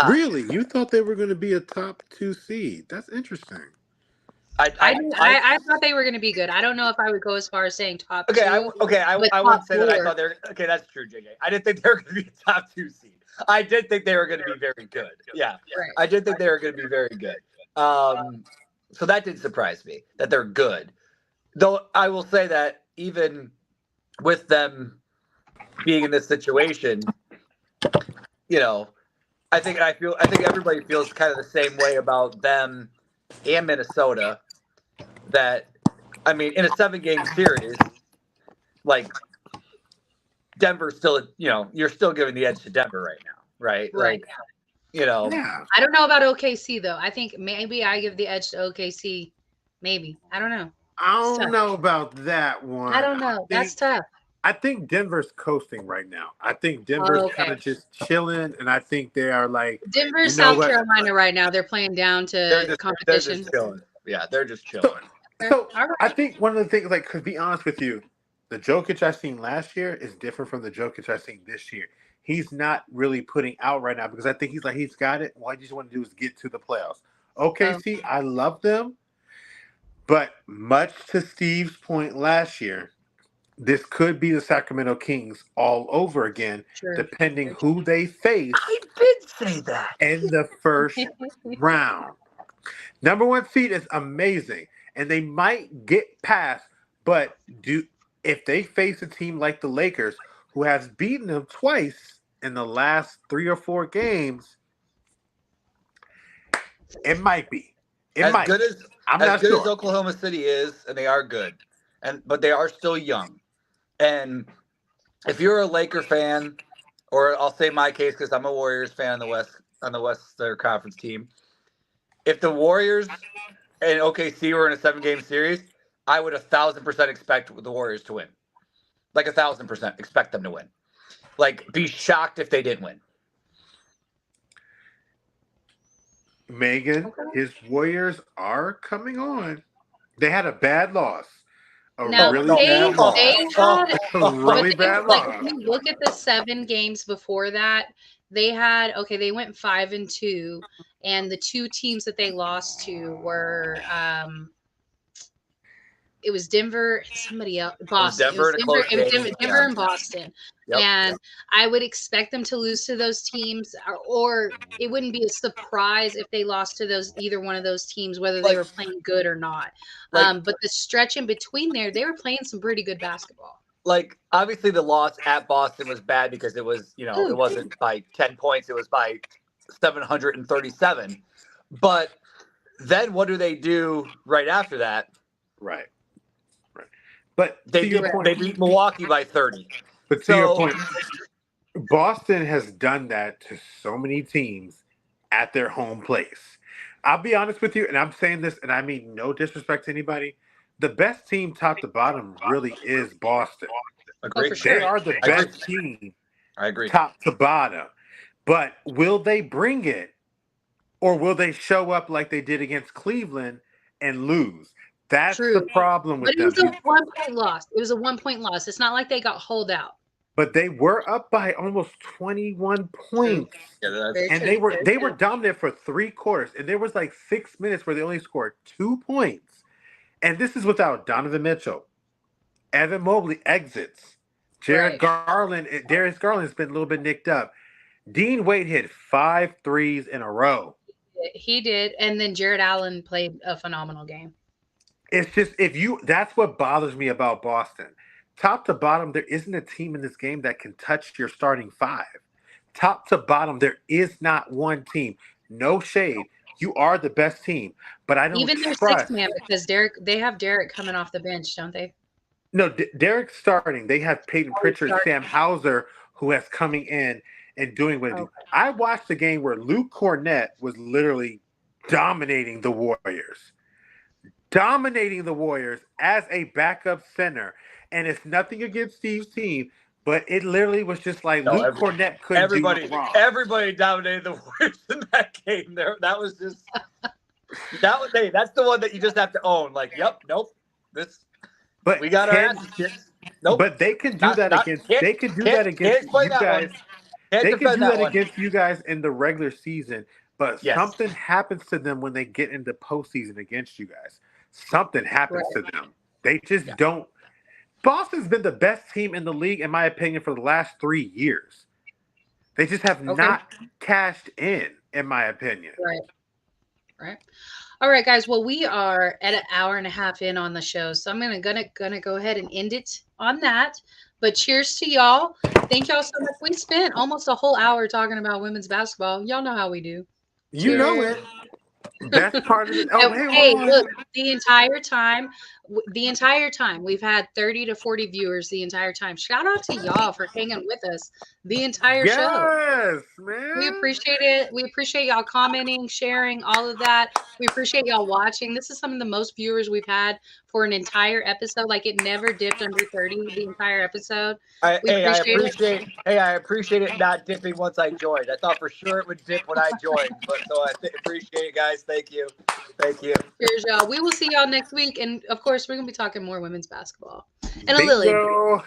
Really? You thought they were going to be a top 2 seed? That's interesting. I thought they were going to be good. I don't know if I would go as far as saying top 2. I wouldn't say that I thought they were. Okay, that's true, JJ. I didn't think they were going to be a top 2 seed. I did think they were going to be very good. Yeah, right. I did think they were going to be very good. So that did surprise me that they're good. Though I will say that even with them being in this situation, I think everybody feels kind of the same way about them and Minnesota. That, I mean, in a 7-game series, like Denver's still, you're still giving the edge to Denver right now, right? Right. Like, I don't know about OKC though. I think maybe I give the edge to OKC. Maybe. I don't know. I don't know about that one. I don't know. That's tough. I think Denver's coasting right now. I think Denver's kind of just chilling, and I think they are like Denver's South Carolina right now. They're playing down to competition. They're just chilling. Yeah, they're just chilling. So I think one of the things, like, to be honest with you, the Jokic I seen last year is different from the Jokic I seen this year. He's not really putting out right now because I think he's got it. What I just want to do is get to the playoffs. OKC, I love them, but much to Steve's point last year, this could be the Sacramento Kings all over again, depending who they face. I did say that in the first round. Number 1 seed is amazing, and they might get past. But if they face a team like the Lakers, who has beaten them twice in the last 3 or 4 games, it might be. I'm not sure. As Oklahoma City is, and they are good, but they are still young. And if you're a Laker fan, or I'll say my case because I'm a Warriors fan on the Western Conference team. If the Warriors and OKC were in a 7-game series, I would 1,000% expect the Warriors to win. Like 1,000% expect them to win. Like, be shocked if they didn't win. Megan, his Warriors are coming on. They had a bad loss. Really bad loss. Like, if you look at the 7 games before that, they went 5-2, and the 2 teams that they lost to were it was Denver and somebody else. Boston. It was Denver and Boston. Yep. And I would expect them to lose to those teams, or it wouldn't be a surprise if they lost to either one of those teams, whether they were playing good or not. But the stretch in between there, they were playing some pretty good basketball. Like, obviously the loss at Boston was bad because it was, it wasn't by 10 points. It was by 737. But then what do they do right after that? Right. But They beat Milwaukee by 30. But to your point, Boston has done that to so many teams at their home place. I'll be honest with you, and I'm saying this, and I mean no disrespect to anybody. The best team, top to bottom, really is Boston. Agreed. Oh, for sure. They are the best team, I agree. top to bottom. But will they bring it, or will they show up like they did against Cleveland and lose? That's True. the problem with them. But it was a 1-point loss. It was a 1-point loss. It's not like they got holed out. But they were up by almost 21 points. Yeah, and they were dominant for 3 quarters. And there was like 6 minutes where they only scored 2 points. And this is without Donovan Mitchell. Evan Mobley exits. Darius Garland has been a little bit nicked up. Dean Wade hit 5 threes in a row. He did. And then Jared Allen played a phenomenal game. It's just that's what bothers me about Boston. Top to bottom, there isn't a team in this game that can touch your starting 5. Top to bottom, there is not one team. No shade. You are the best team, but I don't even their trust. 6-man, because they have Derek coming off the bench, don't they? No, Derek's starting. They have Peyton Pritchard, Sam Hauser, who is coming in and doing what they do. I watched the game where Luke Cornett was literally dominating the Warriors. As a backup center. And it's nothing against Steve's team, but it literally was just like Luke Cornett couldn't do no wrong. Everybody dominated the Warriors in that game. That was just that's the one that you just have to own. Like, yep, nope. But we got our asses kicked. Nope. But they can do that against you guys. They can do that against you guys in the regular season, but something happens to them when they get into postseason against you guys. Something happens to them. They just don't. Boston's been the best team in the league, in my opinion, for the last 3 years. They just have not cashed in my opinion. Right. All right, guys. Well, we are at an hour and a half in on the show, so I'm gonna go ahead and end it on that. But cheers to y'all. Thank y'all so much. We spent almost a whole hour talking about women's basketball. Y'all know how we do. You know it. Best part of it. Hey, look, the entire time we've had 30 to 40 viewers the entire time. Shout out to y'all for hanging with us the entire show. Yes, man. We appreciate it. We appreciate y'all commenting, sharing, all of that. We appreciate y'all watching. This is some of the most viewers we've had for an entire episode. Like, it never dipped under 30 the entire episode. I appreciate it not dipping once I joined. I thought for sure it would dip when I joined, but so I appreciate it, guys. Thank you. Cheers, y'all. We will see y'all next week, and of course, we're gonna be talking more women's basketball and a little.